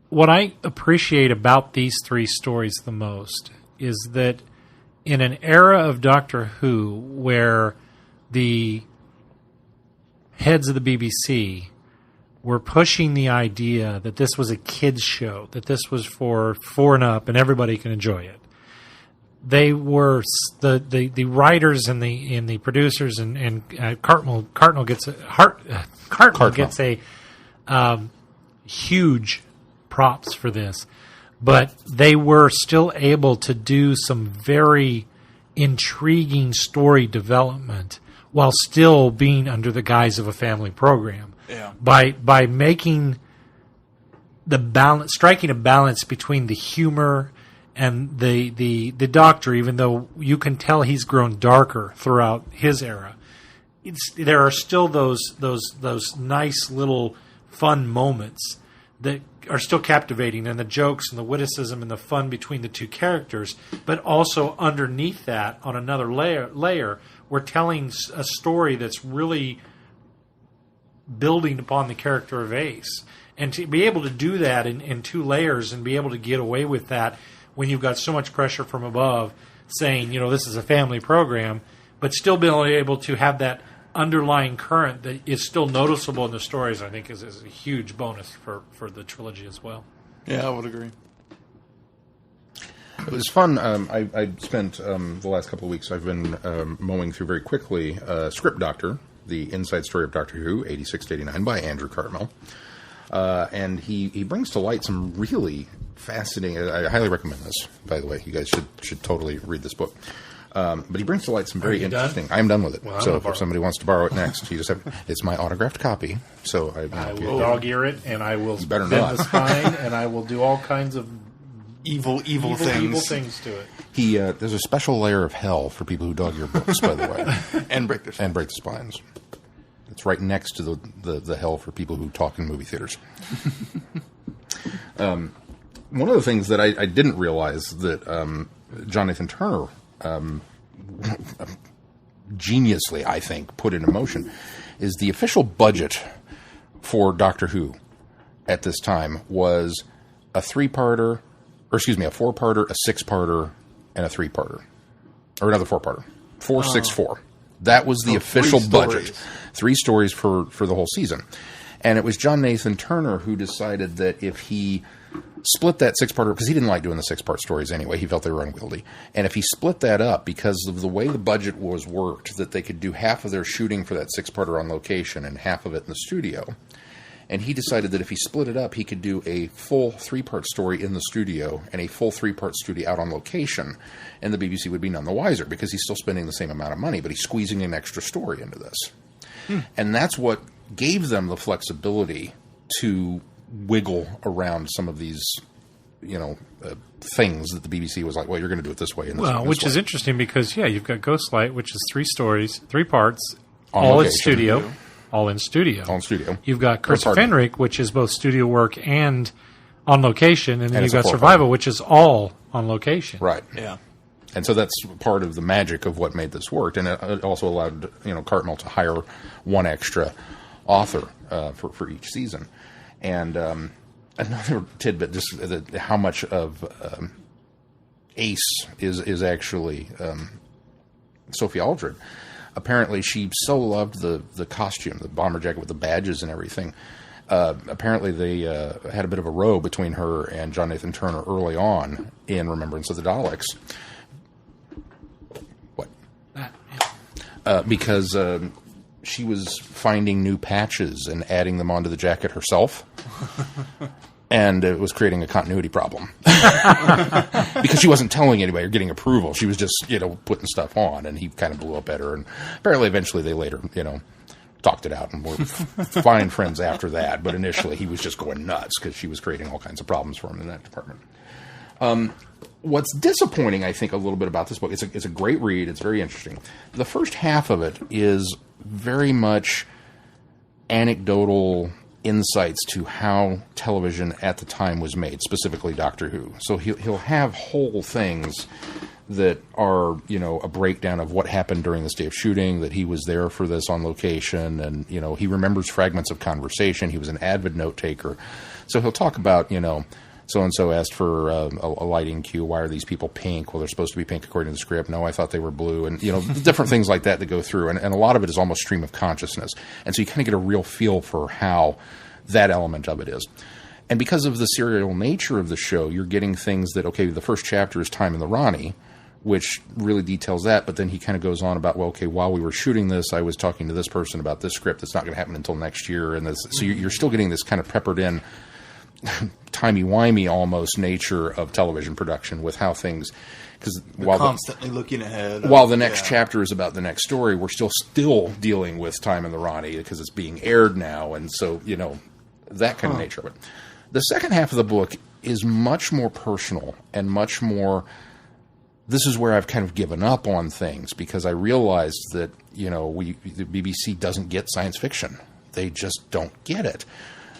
What I appreciate about these three stories the most is that in an era of Doctor Who where the heads of the BBC were pushing the idea that this was a kids show, that this was for 4 and up and everybody can enjoy it. They were the writers and the producers and Cartmel gets a huge props for this, but they were still able to do some very intriguing story development while still being under the guise of a family program. Yeah. By making the balance, striking a balance between the humor and the Doctor, even though you can tell he's grown darker throughout his era, there are still those nice little fun moments that are still captivating, and the jokes and the witticism and the fun between the two characters. But also underneath that, on another layer, we're telling a story that's really building upon the character of Ace. And to be able to do that in 2 layers and be able to get away with that when you've got so much pressure from above saying, this is a family program, but still being able to have that underlying current that is still noticeable in the stories, I think is a huge bonus for the trilogy as well. Yeah, I would agree. It was fun. I spent the last couple of weeks, I've been mowing through very quickly Script Doctor, the inside story of Doctor Who, 86 to 89, by Andrew Cartmel. And he brings to light some really fascinating... I highly recommend this, by the way. You guys should totally read this book. But he brings to light some very interesting... I am done with it. Well, so if somebody wants to borrow it next, you just have... It's my autographed copy. So I will dog-ear it, and I will bend the spine, and I will do all kinds of evil things. Evil things to it. There's a special layer of hell for people who dog-ear books, by the way. And break their spines. And break the spines. It's right next to the hell for people who talk in movie theaters. One of the things that I didn't realize that John Nathan Turner geniusly, I think, put into motion is the official budget for Doctor Who at this time was a 4-parter, a 6-parter, and a 3-parter. Or another 4-parter. 4, 6, 4. That was the official budget. 3 stories for the whole season. And it was John Nathan Turner who decided that if he split that 6-parter, because he didn't like doing the 6-part stories anyway, he felt they were unwieldy. And if he split that up, because of the way the budget was worked, that they could do half of their shooting for that 6-parter on location and half of it in the studio. And he decided that if he split it up, he could do a full 3-part story in the studio and a full 3-part story out on location. And the BBC would be none the wiser, because he's still spending the same amount of money, but he's squeezing an extra story into this. And that's what gave them the flexibility to wiggle around some of these, things that the BBC was like, well, you're going to do it this way. And this which way. is interesting because, you've got Ghostlight, which is 3 stories, 3 parts, On all in location. studio. All in studio. On studio. You've got Curse of Fenric, which is both studio work and on location. And then you've got it's a Survival, which is all on location. Right. Yeah. And so that's part of the magic of what made this work. And it also allowed, Cartmel to hire one extra author for each season. And another tidbit, just how much of Ace is actually Sophie Aldred. Apparently, she so loved the costume, the bomber jacket with the badges and everything. Apparently, they had a bit of a row between her and John Nathan Turner early on in Remembrance of the Daleks. What? Because she was finding new patches and adding them onto the jacket herself. And it was creating a continuity problem. Because she wasn't telling anybody or getting approval. She was just, putting stuff on, and he kind of blew up at her. And apparently, eventually, they later, talked it out and were fine friends after that. But initially, he was just going nuts because she was creating all kinds of problems for him in that department. What's disappointing, I think, a little bit about this book, it's a great read. It's very interesting. The first half of it is very much anecdotal insights to how television at the time was made, specifically Doctor Who. So he'll have whole things that are, a breakdown of what happened during this day of shooting, that he was there for this on location, and, he remembers fragments of conversation. He was an avid note taker. So he'll talk about, so-and-so asked for a lighting cue. Why are these people pink? Well, they're supposed to be pink according to the script. No, I thought they were blue. And, different things like that go through. And a lot of it is almost stream of consciousness. And so you kind of get a real feel for how that element of it is. And because of the serial nature of the show, you're getting things that, okay, the first chapter is Time in the Ronnie, which really details that. But then he kind of goes on about, well, okay, while we were shooting this, I was talking to this person about this script that's not going to happen until next year. And so you're still getting this kind of peppered in timey-wimey almost nature of television production with how things, because while constantly looking ahead. While the next chapter is about the next story, we're still dealing with Time in the Ronnie because it's being aired now, and so that kind of nature of it. The second half of the book is much more personal and much more. This is where I've kind of given up on things because I realized that the BBC doesn't get science fiction; they just don't get it.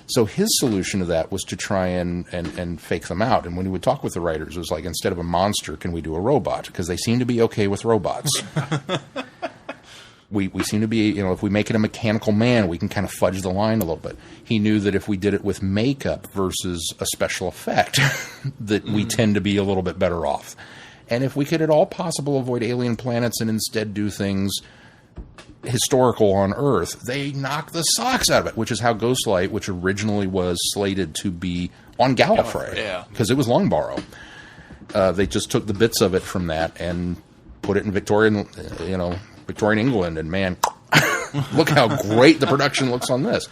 So his solution to that was to try and fake them out. And when he would talk with the writers, it was like, instead of a monster, can we do a robot? Because they seem to be okay with robots. we seem to be, if we make it a mechanical man, we can kind of fudge the line a little bit. He knew that if we did it with makeup versus a special effect, that we tend to be a little bit better off. And if we could at all possible avoid alien planets and instead do things historical on Earth, they knock the socks out of it, which is how Ghostlight, which originally was slated to be on Gallifrey, because it was long borrow. They just took the bits of it from that and put it in Victorian England, and man, look how great the production looks on this.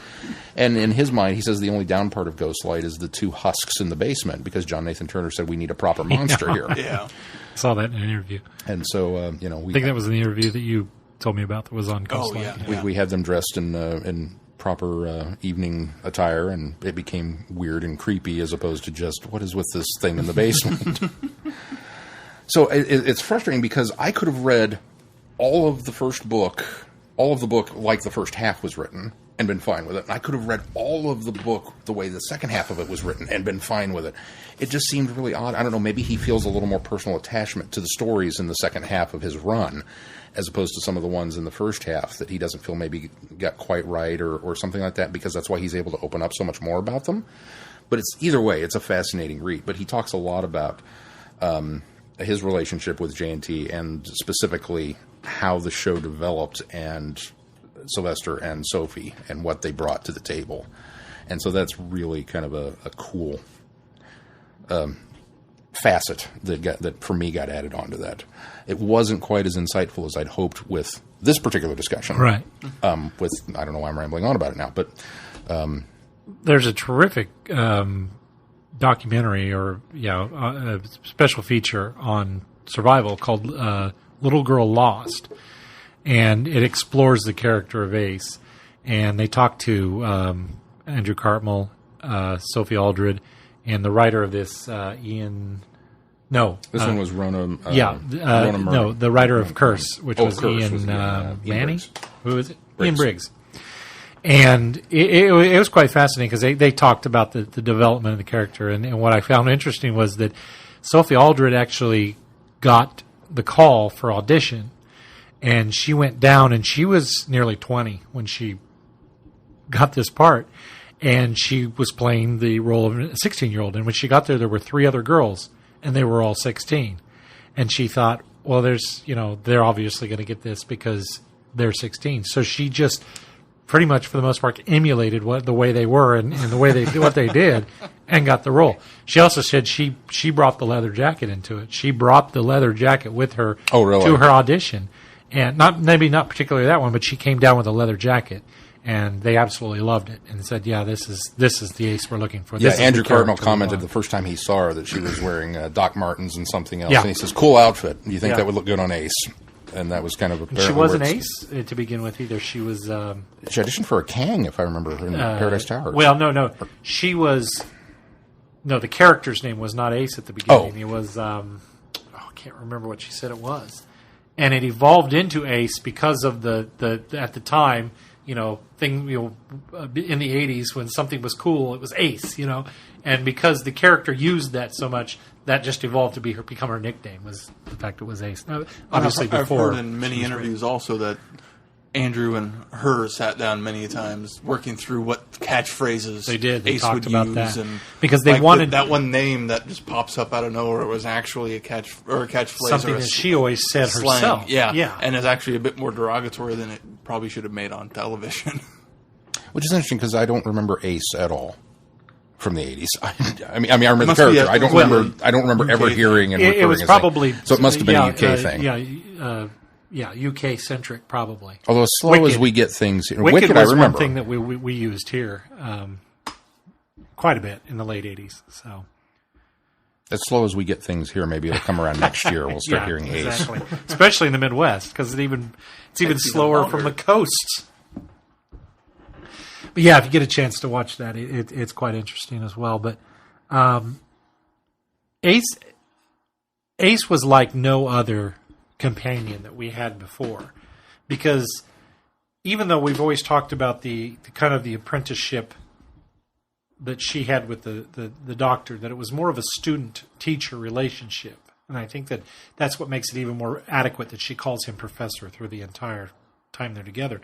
And in his mind, he says the only down part of Ghostlight is the 2 husks in the basement, because John Nathan Turner said we need a proper monster here. Yeah, I saw that in an interview. And so, I think that was in the interview that you told me about that was on Ghostlight. We had them dressed in proper evening attire, and it became weird and creepy as opposed to just, what is with this thing in the basement? So it's frustrating because I could have read all of the book like the first half was written and been fine with it. And I could have read all of the book the way the second half of it was written and been fine with it. It just seemed really odd. I don't know, maybe he feels a little more personal attachment to the stories in the second half of his run, as opposed to some of the ones in the first half that he doesn't feel maybe got quite right or something like that, because that's why he's able to open up so much more about them. But either way, it's a fascinating read. But he talks a lot about his relationship with J&T and specifically how the show developed, and Sylvester and Sophie and what they brought to the table. And so that's really kind of a cool facet that for me got added onto that. It wasn't quite as insightful as I'd hoped with this particular discussion. Right. I don't know why I'm rambling on about it now, but there's a terrific documentary or a special feature on Survival called Little Girl Lost, and it explores the character of Ace. And they talk to Andrew Cartmel Sophie Aldred, and the writer of this, Ian. No, This one was Rona. Rona no, the writer of Curse, which was Curse Ian was Ian Manning. Briggs. Who is it? Briggs. Ian Briggs. And it was quite fascinating because they talked about the development of the character. And what I found interesting was that Sophie Aldred actually got the call for audition. And she went down, and she was nearly 20 when she got this part. And she was playing the role of a 16-year-old. And when she got there were 3 other girls, and they were all 16. And she thought, well, they're obviously going to get this because they're 16. So she just pretty much, for the most part, emulated the way they were and the way they what they did, and got the role. She also said she brought the leather jacket into it. She brought the leather jacket with her to her audition, and not particularly that one, but she came down with a leather jacket, and they absolutely loved it and said, "Yeah, this is the ace we're looking for." Yeah, Andrew Cardinal commented the first time he saw her that she was wearing Doc Martens and something else, Yeah. and he says, "Cool outfit. Do you think Yeah. that would look good on Ace?" And that was kind of She wasn't Ace to begin with either. She was. She auditioned for a Kang, if I remember, in Paradise Towers. Well, no. She was. No, the character's name was not Ace at the beginning. It was. I can't remember what she said it was, and it evolved into Ace because of the at the time, thing, in the 80s when something was cool, it was Ace, and because the character used that so much, that just evolved to become her nickname, was the fact it was Ace. Now, obviously, I've before heard in many interviews also that Andrew and her sat down many times working through what catchphrases They did. They Ace talked would about use, that. and Because they wanted- that one name that just pops up out of nowhere was actually a catchphrase, something or a that she always said slang. herself. Yeah, and it's actually a bit more derogatory than it probably should have made on television. Which is interesting because I don't remember Ace at all from the 80s. I mean, I remember the must be character. a- I don't remember UK ever thing. hearing and It referring was as probably so it must have been a UK thing. Yeah, UK centric probably. Although as slow as Wicked. we get things, Wicked I was remember. one thing that we used here quite a bit in the late 80s. So As slow as we get things here, maybe it'll come around next year. We'll start hearing Ace. exactly. Especially in the Midwest, because it's even slower from the coasts. But yeah, if you get a chance to watch that, it's quite interesting as well. But Ace was like no other companion that we had before, because even though we've always talked about the kind of the apprenticeship that she had with the doctor, that it was more of a student-teacher relationship. And I think that's what makes it even more adequate that she calls him professor through the entire time they're together.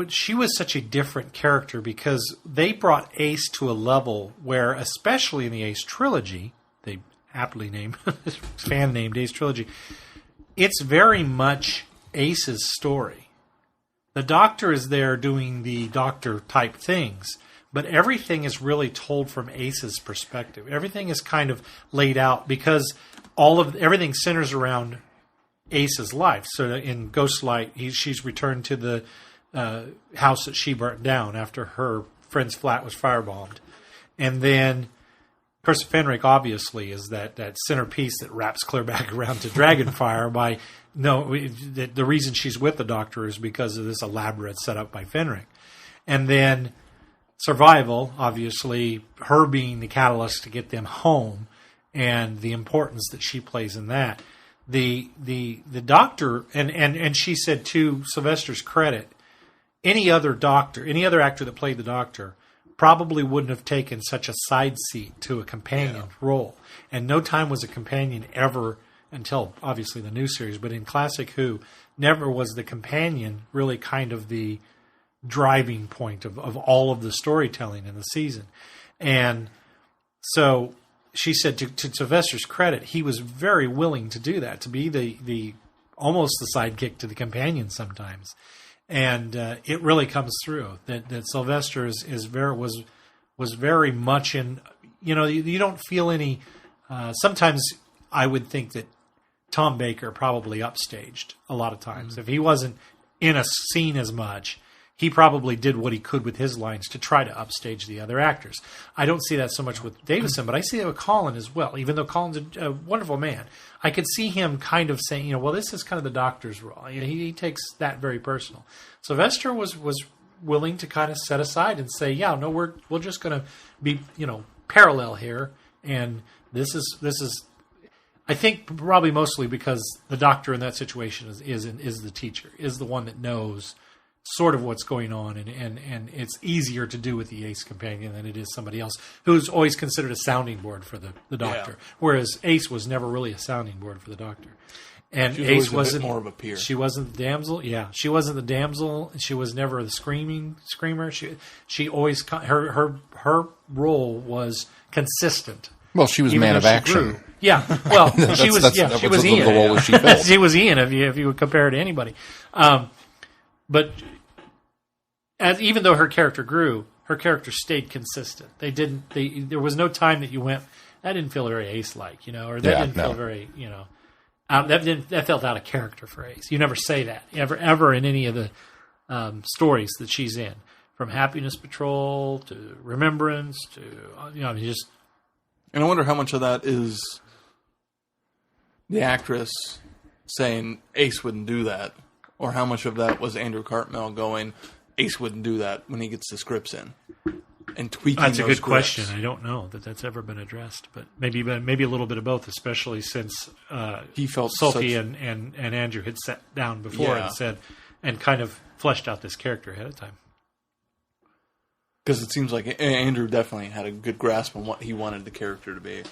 She was such a different character because they brought Ace to a level where, especially in the Ace trilogy, they aptly named, fan-named Ace trilogy, it's very much Ace's story. The Doctor is there doing the Doctor-type things, but everything is really told from Ace's perspective. Everything is kind of laid out because everything centers around Ace's life. So in Ghostlight, she's returned to the house that she burnt down after her friend's flat was firebombed. And then Curse of Fenric, obviously, is that centerpiece that wraps clear back around to Dragonfire the reason she's with the Doctor is because of this elaborate setup by Fenric. And then Survival, obviously, her being the catalyst to get them home and the importance that she plays in that. The Doctor, and she said, to Sylvester's credit, any other actor that played the Doctor probably wouldn't have taken such a side seat to a companion role. And no time was a companion ever, until obviously the new series, but in Classic Who, never was the companion really kind of the driving point of all of the storytelling in the season. And so she said, to Sylvester's credit, he was very willing to do that, to be the almost the sidekick to the companion sometimes. And it really comes through that Sylvester was very much in. You don't feel any. Sometimes I would think that Tom Baker probably upstaged a lot of times. If he wasn't in a scene as much, he probably did what he could with his lines to try to upstage the other actors. I don't see that so much with Davison, but I see that with Colin as well. Even though Colin's a wonderful man, I could see him kind of saying, well, this is kind of the Doctor's role. He takes that very personal. Sylvester was willing to kind of set aside and say, yeah, no, we're just going to be, parallel here. And this is, I think probably mostly because the doctor in that situation is the teacher, is the one that knows sort of what's going on, and it's easier to do with the ace companion than it is somebody else who's always considered a sounding board for the doctor. Yeah. Whereas Ace was never really a sounding board for the doctor. And Ace wasn't more of a peer. She wasn't the damsel. Yeah, she wasn't the damsel. She was never the screamer. She always her role was consistent. Well, she was man of action. Yeah, well, she was. Yeah, she was Ian. The role she filled. She was Ian if you would compare her to anybody. But even though her character grew, her character stayed consistent. There was no time that you went, that didn't feel very Ace-like, or that didn't feel very, that felt out of character for Ace. You never say that ever in any of the stories that she's in, from Happiness Patrol to Remembrance to just. And I wonder how much of that is the actress saying Ace wouldn't do that, or how much of that was Andrew Cartmel going, Ace wouldn't do that when he gets the scripts in, and tweaking. That's a good question. I don't know that's ever been addressed, but maybe a little bit of both, especially since he felt Sophie and Andrew had sat down before and said and kind of fleshed out this character ahead of time. Because it seems like Andrew definitely had a good grasp on what he wanted the character to be.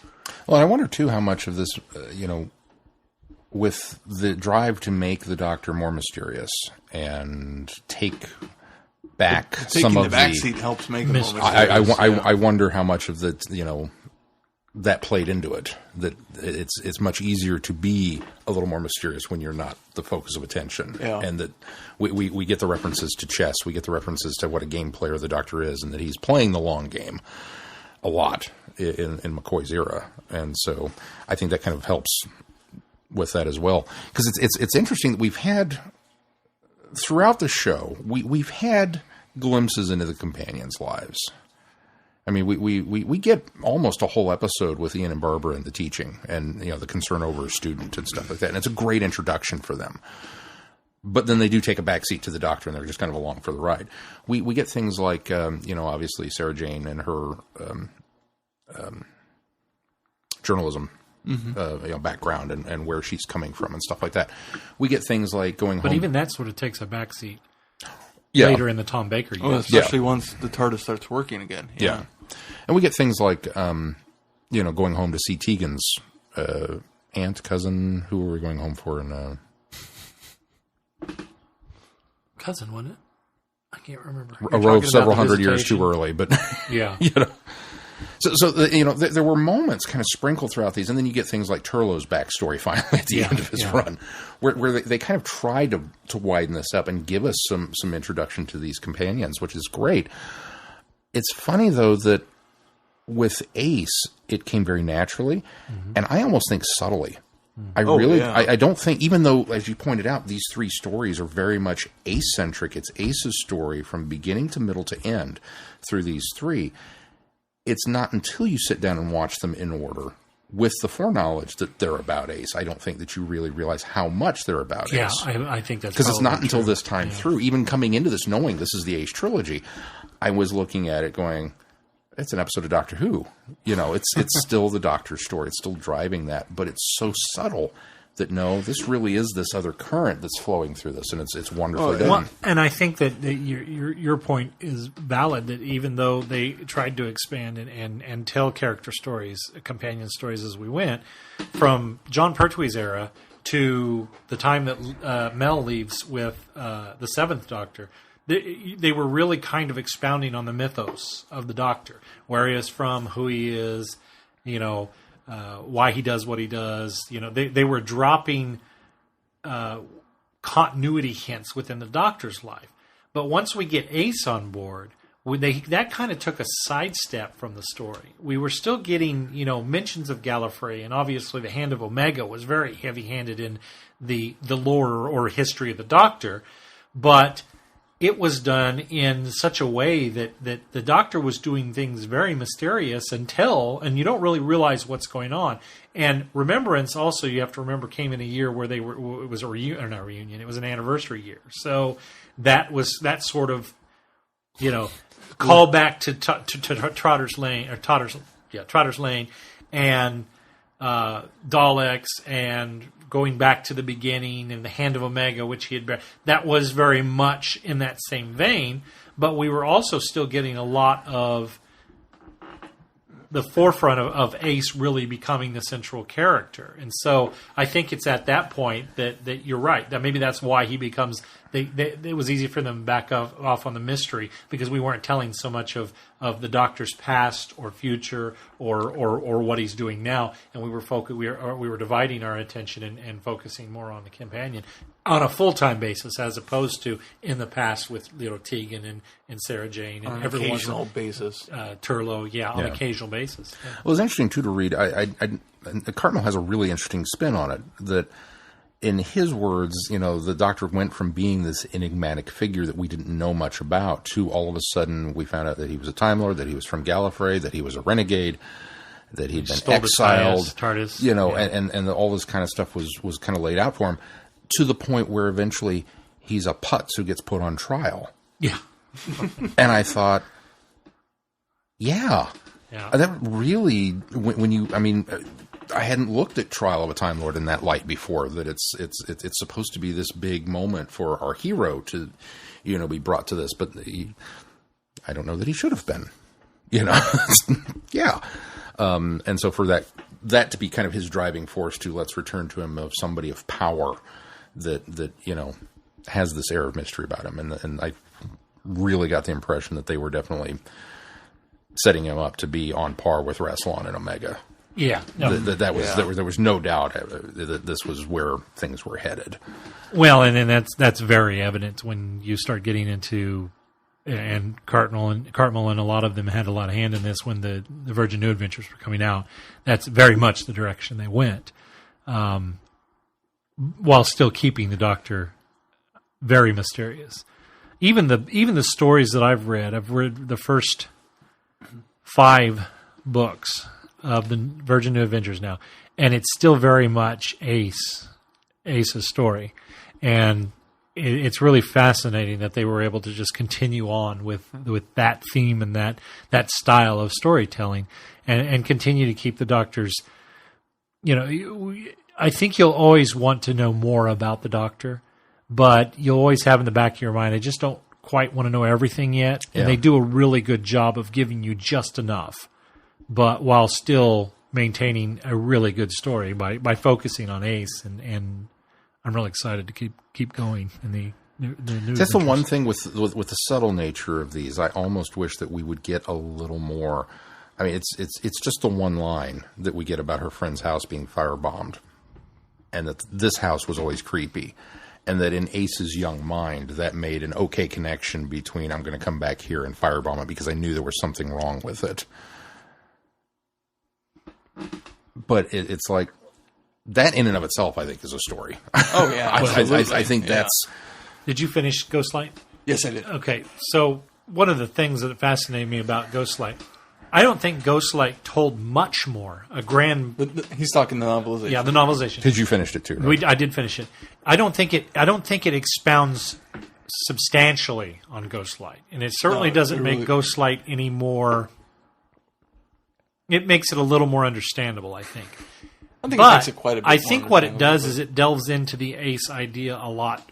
Well, I wonder too how much of this, with the drive to make the Doctor more mysterious and take back some of the backseat helps make him more mysterious. I wonder how much of the that played into it. That it's much easier to be a little more mysterious when you're not the focus of attention, and that we get the references to chess, we get the references to what a game player the Doctor is, and that he's playing the long game a lot in McCoy's era, and so I think that kind of helps with that as well, because it's interesting that we've had throughout the show we've had glimpses into the companions' lives. I mean, we get almost a whole episode with Ian and Barbara and the teaching and the concern over a student and stuff like that, and it's a great introduction for them. But then they do take a backseat to the Doctor, and they're just kind of along for the ride. We get things like obviously Sarah Jane and her journalism background and where she's coming from and stuff like that. We get things like going home. But even that sort of takes a backseat. Later in the Tom Baker years. Especially once the TARDIS starts working again. Yeah. And we get things like, going home to see Tegan's aunt, cousin. Who were we going home for? Cousin, wasn't it? I can't remember. Arose several hundred years too early, but yeah. So there were moments kind of sprinkled throughout these, and then you get things like Turlough's backstory finally at the end of his run, where they kind of tried to widen this up and give us some introduction to these companions, which is great. It's funny, though, that with Ace, it came very naturally, and I almost think subtly. I don't think, even though, as you pointed out, these three stories are very much Ace-centric, it's Ace's story from beginning to middle to end through these three. It's not until you sit down and watch them in order with the foreknowledge that they're about Ace, I don't think that you really realize how much they're about Ace. Yeah, I think that's because it's not until this time through, even coming into this knowing this is the Ace trilogy, I was looking at it going, it's an episode of Doctor Who. It's still the Doctor's story. It's still driving that, but it's so subtle that no, this really is this other current that's flowing through this, and it's wonderfully done. Well, and I think that your point is valid, that even though they tried to expand and tell character stories, companion stories as we went, from John Pertwee's era to the time that Mel leaves with the Seventh Doctor, they were really kind of expounding on the mythos of the Doctor, where he is from, who he is, why he does what he does. They were dropping continuity hints within the Doctor's life. But once we get Ace on board, that kind of took a sidestep from the story. We were still getting, mentions of Gallifrey, and obviously the Hand of Omega was very heavy-handed in the lore or history of the Doctor, but it was done in such a way that the Doctor was doing things very mysterious and you don't really realize what's going on. And Remembrance, also, you have to remember, came in a year where it was a reunion, or not reunion, it was an anniversary year. So that sort of call back to Trotter's Lane Trotter's Lane, and Daleks, and going back to the beginning, and the Hand of Omega, which he had. That was very much in that same vein, but we were also still getting a lot of the forefront of Ace really becoming the central character. And so I think it's at that point that you're right. That maybe that's why he becomes... it was easy for them to back off on the mystery, because we weren't telling so much of the Doctor's past or future or what he's doing now, and we were dividing our attention and focusing more on the companion on a full-time basis, as opposed to in the past with Tegan and Sarah Jane and on an everyone occasional basis. Turlough, on an occasional basis. Yeah. Well, it was interesting too to read. Cartmel has a really interesting spin on it. That, in his words, the Doctor went from being this enigmatic figure that we didn't know much about to all of a sudden we found out that he was a Time Lord, that he was from Gallifrey, that he was a renegade, that he'd been exiled, TARDIS, and all this kind of stuff was kind of laid out for him, to the point where eventually he's a putz who gets put on trial. Yeah. And I thought, that really, when you, I hadn't looked at Trial of a Time Lord in that light before, that it's supposed to be this big moment for our hero to, be brought to this, but I don't know that he should have been, and so for that to be kind of his driving force to let's return to him of somebody of power that has this air of mystery about him, and I really got the impression that they were definitely setting him up to be on par with Rassilon and Omega. Yeah, there was no doubt that this was where things were headed. Well, and then that's very evident when you start getting into, and Cartmel and a lot of them had a lot of hand in this when the Virgin New Adventures were coming out. That's very much the direction they went, while still keeping the Doctor very mysterious. Even the stories that I've read the first 5 books of the Virgin New Adventures now, and it's still very much Ace's story, and it's really fascinating that they were able to just continue on with that theme and that style of storytelling, and continue to keep the Doctor's. I think you'll always want to know more about the Doctor, but you'll always have in the back of your mind, I just don't quite want to know everything yet, and they do a really good job of giving you just enough, but while still maintaining a really good story by focusing on Ace, and I'm really excited to keep going in the new. That's the one thing with the subtle nature of these. I almost wish that we would get a little more. It's just the one line that we get about her friend's house being firebombed, and that this house was always creepy, and that in Ace's young mind that made an okay connection between I'm going to come back here and firebomb it because I knew there was something wrong with it. But it's like that in and of itself, I think, is a story. Oh yeah, I think that's. Did you finish Ghostlight? Yes, I did. Okay, so one of the things that fascinated me about Ghostlight, I don't think Ghostlight told much more. He's talking the novelization. Yeah, the novelization. Because you finished it too, right? I did finish it. I don't think it expounds substantially on Ghostlight, and it certainly doesn't make Ghostlight any more. It makes it a little more understandable, I think. I think it makes it quite a bit I more think what it does understandable, is it delves into the Ace idea a lot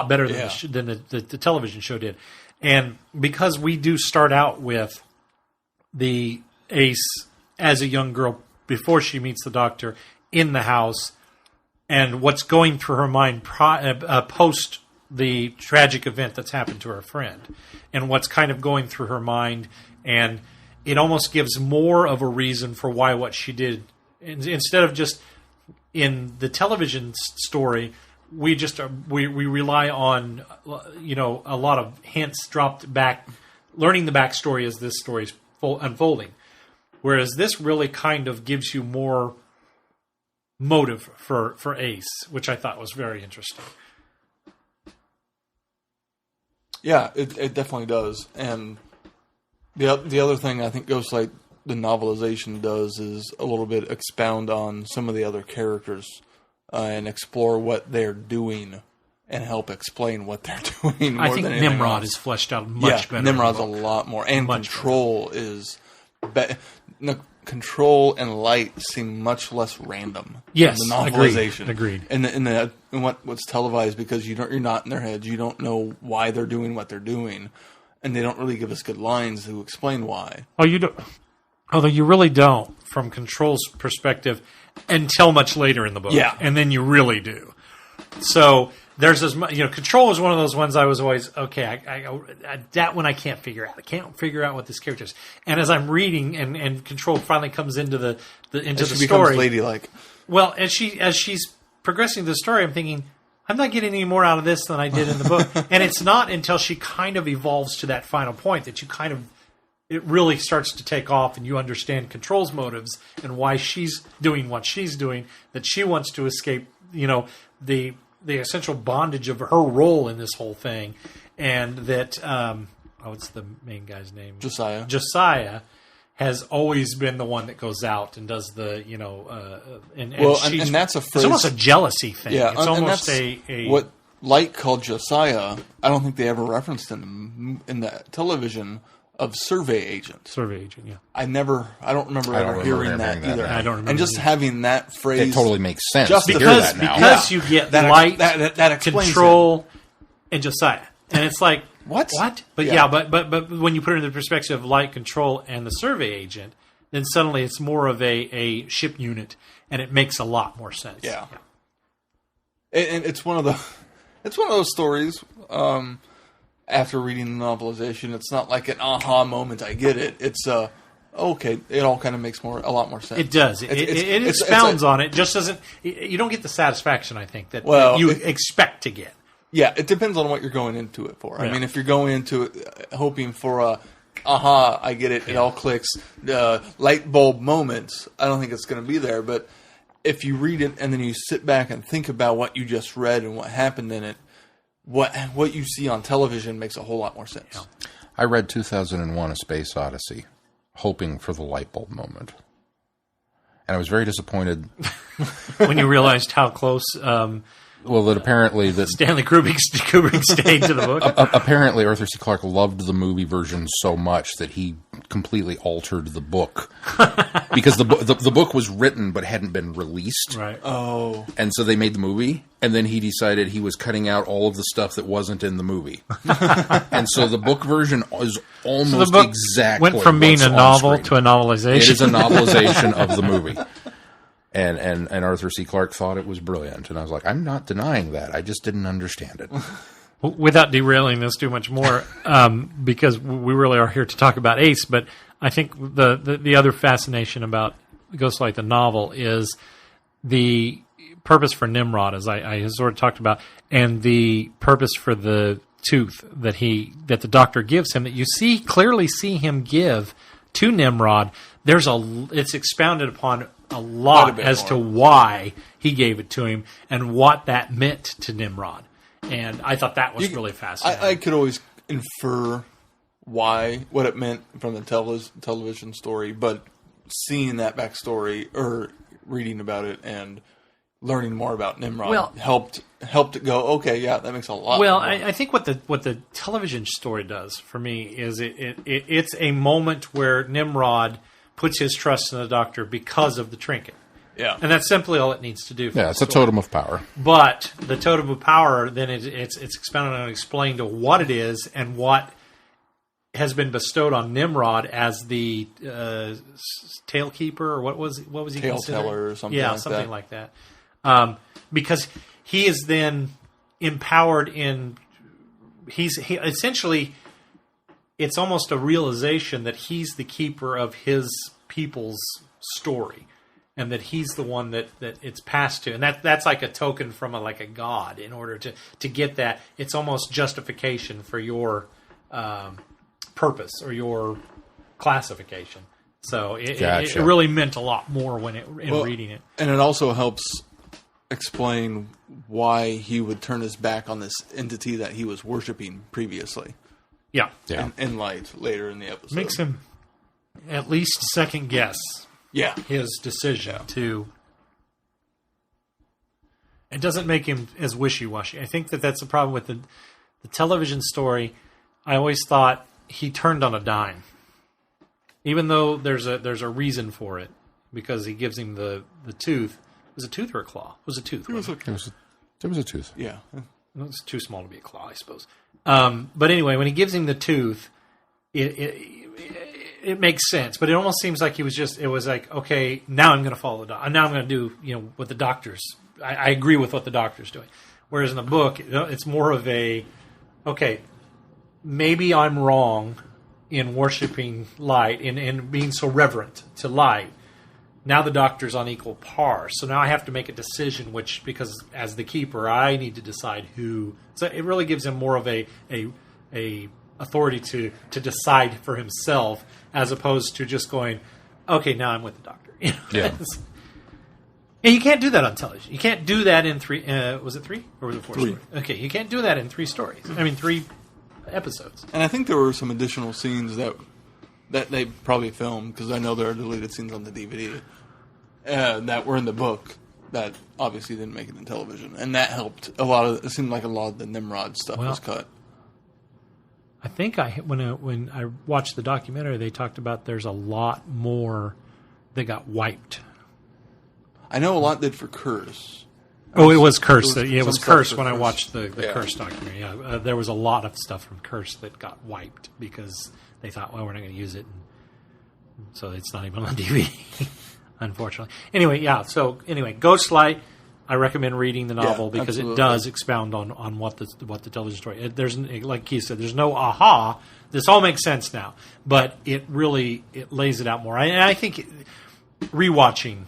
better than the television show did. And because we do start out with the Ace as a young girl before she meets the Doctor in the house, and what's going through her mind post the tragic event that's happened to her friend, and what's kind of going through her mind, and it almost gives more of a reason for why what she did. Instead of just in the television story, we rely on a lot of hints dropped back, learning the backstory as this story is unfolding. Whereas this really kind of gives you more motive for Ace, which I thought was very interesting. Yeah, it definitely does. And the other thing I think Ghostlight, the novelization, does is a little bit expound on some of the other characters and explore what they're doing and help explain what they're doing. I more think than anything Nimrod else. is fleshed out much better. Nimrod's a in the book. lot more, and Much Control is. Control and Light seem much less random. Yes, than the novelization. agreed. And what's televised, because you're not in their heads, you don't know why they're doing what they're doing, and they don't really give us good lines to explain why. Oh, you don't. Although you really don't, from Control's perspective, until much later in the book. Yeah. And then you really do. So there's Control is one of those ones I was always, okay, that one I can't figure out. I can't figure out what this character is. And as I'm reading, and Control finally comes into the She story. becomes ladylike. Well, as she's progressing the story, I'm thinking, I'm not getting any more out of this than I did in the book. And it's not until she kind of evolves to that final point that it really starts to take off, and you understand Control's motives and why she's doing what she's doing, that she wants to escape, the essential bondage of her role in this whole thing, and that what's the main guy's name? Josiah has always been the one that goes out and does the and that's a phrase. It's almost a jealousy thing. Yeah, it's almost and a what Light called Josiah. I don't think they ever referenced in the television of survey agent. Survey agent, yeah. I don't remember ever hearing that either. I don't remember. And just having that phrase, it totally makes sense. Just to hear because that now. because you get Light, that explains Control, and Josiah, and it's like what? But Yeah. but when you put it in the perspective of Light, Control, and the survey agent, then suddenly it's more of a ship unit, and it makes a lot more sense. Yeah. And it's one of those stories. After reading the novelization, it's not like an aha moment. I get it. It's okay. It all kind of makes a lot more sense. It does. It expounds on it. Just doesn't. You don't get the satisfaction, I think, that you expect to get. Yeah, it depends on what you're going into it for. Yeah. I mean, if you're going into it hoping for a aha, I get it. It all clicks. Light bulb moments. I don't think it's going to be there. But if you read it and then you sit back and think about what you just read and what happened in it. What you see on television makes a whole lot more sense. Yeah. I read 2001: A Space Odyssey, hoping for the light bulb moment, and I was very disappointed when you realized how close. That apparently Stanley Kubrick stayed to the book. Apparently, Arthur C. Clarke loved the movie version so much that he completely altered the book because the book was written but hadn't been released. Right. Oh. And so they made the movie, and then he decided he was cutting out all of the stuff that wasn't in the movie. And so the book version is almost exactly went from being a novel screen. to a novelization. It is a novelization of the movie. And Arthur C. Clarke thought it was brilliant. And I was like, I'm not denying that. I just didn't understand it. Without derailing this too much more, because we really are here to talk about Ace, but I think the other fascination about Ghostlight the novel is the purpose for Nimrod, as I sort of talked about, and the purpose for the tooth that the doctor gives him, that you clearly see him give to Nimrod. It's expounded upon a lot as to why he gave it to him and what that meant to Nimrod. And I thought that was really fascinating. I could always infer what it meant from the television story, but seeing that backstory or reading about it and learning more about Nimrod helped it go, okay, yeah, that makes a lot. Well, I think what the television story does for me is it's a moment where Nimrod puts his trust in the doctor because of the trinket. Yeah. And that's simply all it needs to do. Yeah, it's a totem of power. But the totem of power, then it's expounded on and explained to what it is and what has been bestowed on Nimrod as the tail keeper, or what was he tail considered? teller or something like something that. like that. Because he is then empowered in he essentially, it's almost a realization that he's the keeper of his people's story, and that he's the one that it's passed to, and that's like a token from a god. In order to get that, it's almost justification for your purpose or your classification. So it really meant a lot more in reading it, and it also helps explain why he would turn his back on this entity that he was worshiping previously. Yeah. In Light later in the episode. Makes him at least second guess his decision to. It doesn't make him as wishy-washy. I think that's the problem with the television story. I always thought he turned on a dime, even though there's a reason for it, because he gives him the tooth. Was it a tooth or a claw? It was a tooth. It was a tooth. Yeah. It's too small to be a claw, I suppose. But anyway, when he gives him the tooth, it makes sense. But it almost seems like it was like, okay, now I'm going to follow the doctor. Now I'm going to do, what the doctor's. I agree with what the doctor's doing. Whereas in the book, it's more of a, okay, maybe I'm wrong in worshiping light and being so reverent to light. Now the doctor's on equal par. So now I have to make a decision, because as the keeper, I need to decide who. So it really gives him more of a authority to decide for himself, as opposed to just going, okay, now I'm with the doctor. Yeah. And you can't do that on television. You can't do that in three. Was it 3 or was it 4? 3. Stories? Okay, you can't do that in 3 stories. I mean, 3 episodes. And I think there were some additional scenes that they probably filmed, because I know there are deleted scenes on the DVD that were in the book that obviously didn't make it in television, and that helped a lot of. It seemed like a lot of the Nimrod stuff was cut. I think when I watched the documentary, they talked about there's a lot more that got wiped. I know a lot did for Curse. Oh, it was Curse. It was Curse when I Curse. watched the Curse documentary. Yeah, there was a lot of stuff from Curse that got wiped because they thought, well, we're not going to use it, and so it's not even on DVD, unfortunately. Anyway, Ghostlight. I recommend reading the novel because absolutely. it does expound on what the television story. There's, like Keith said, there's no aha. This all makes sense now, but it lays it out more. And I think rewatching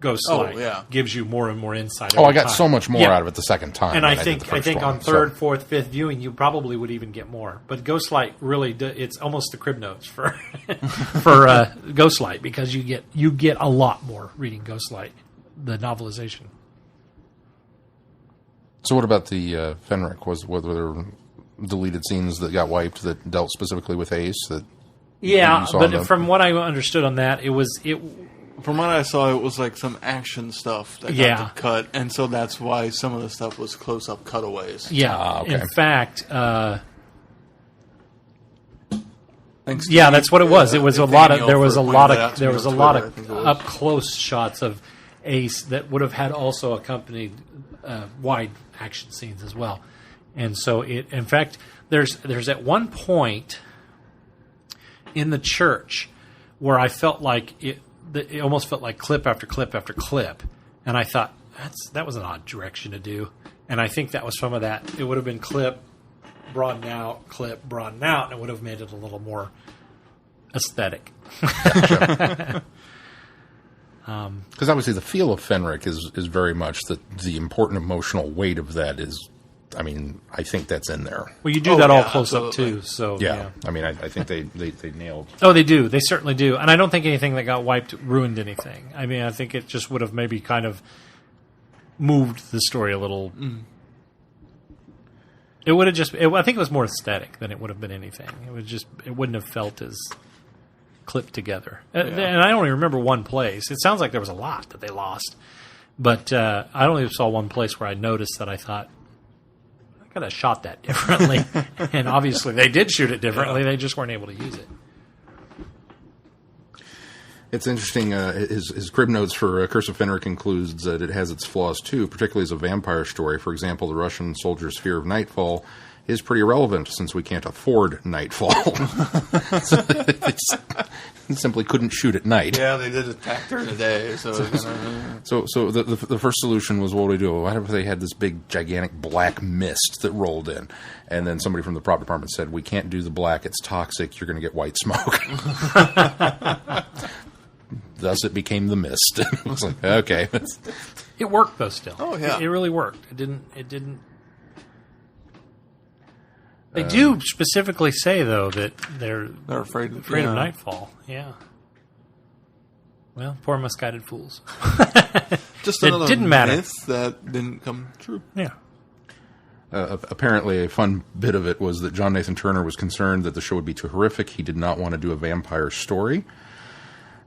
Ghostlight gives you more and more insight. I got so much more out of it the second time. And I think on third, fourth, fifth viewing, you probably would even get more. But Ghostlight really, it's almost the crib notes for Ghostlight, because you get a lot more reading Ghostlight, the novelization. So what about the Fenric? Were there deleted scenes that got wiped that dealt specifically with Ace? But from what I understood on that, From what I saw, it was like some action stuff that got cut, and so that's why some of the stuff was close-up cutaways. Yeah, okay. In fact, Thanks to that's what it was. It was a lot of. There was a lot Daniel of up close shots of Ace that would have had also accompanied wide action scenes as well. And so in fact, there's at one point in the church where I felt like it almost felt like clip after clip after clip, and I thought that was an odd direction to do. And I think that was some of that. It would have been clip, broaden out, clip, broaden out, and it would have made it a little more aesthetic. Because obviously the feel of Fenric is very much the important emotional weight of that is. I mean, I think that's in there. Well, you do that all close up too. So yeah. I mean, I think they nailed. Oh, they do. They certainly do. And I don't think anything that got wiped ruined anything. I mean, I think it just would have maybe kind of moved the story a little. Mm. It would have just. I think it was more aesthetic than it would have been anything. It wouldn't have felt as clipped together. Yeah. And I only remember one place. It sounds like there was a lot that they lost, but I only saw one place where I noticed that I thought, I could have shot that differently. And obviously they did shoot it differently. They just weren't able to use it. It's interesting. His crib notes for Curse of Fenric includes that it has its flaws too, particularly as a vampire story. For example, the Russian soldier's fear of nightfall is pretty irrelevant since we can't afford nightfall. So they simply couldn't shoot at night. Yeah, they did attack during the day. So the first solution was, what do we do? What if they had this big, gigantic black mist that rolled in? And then somebody from the prop department said, we can't do the black. It's toxic. You're going to get white smoke. Thus, it became the mist. It was like, okay. It worked, though, still. Oh, yeah. It really worked. It didn't. They do specifically say, though, that they're afraid of nightfall. Yeah. Well, poor misguided fools. Just it another didn't matter. myth that didn't come true. Yeah. Apparently, a fun bit of it was that John Nathan Turner was concerned that the show would be too horrific. He did not want to do a vampire story.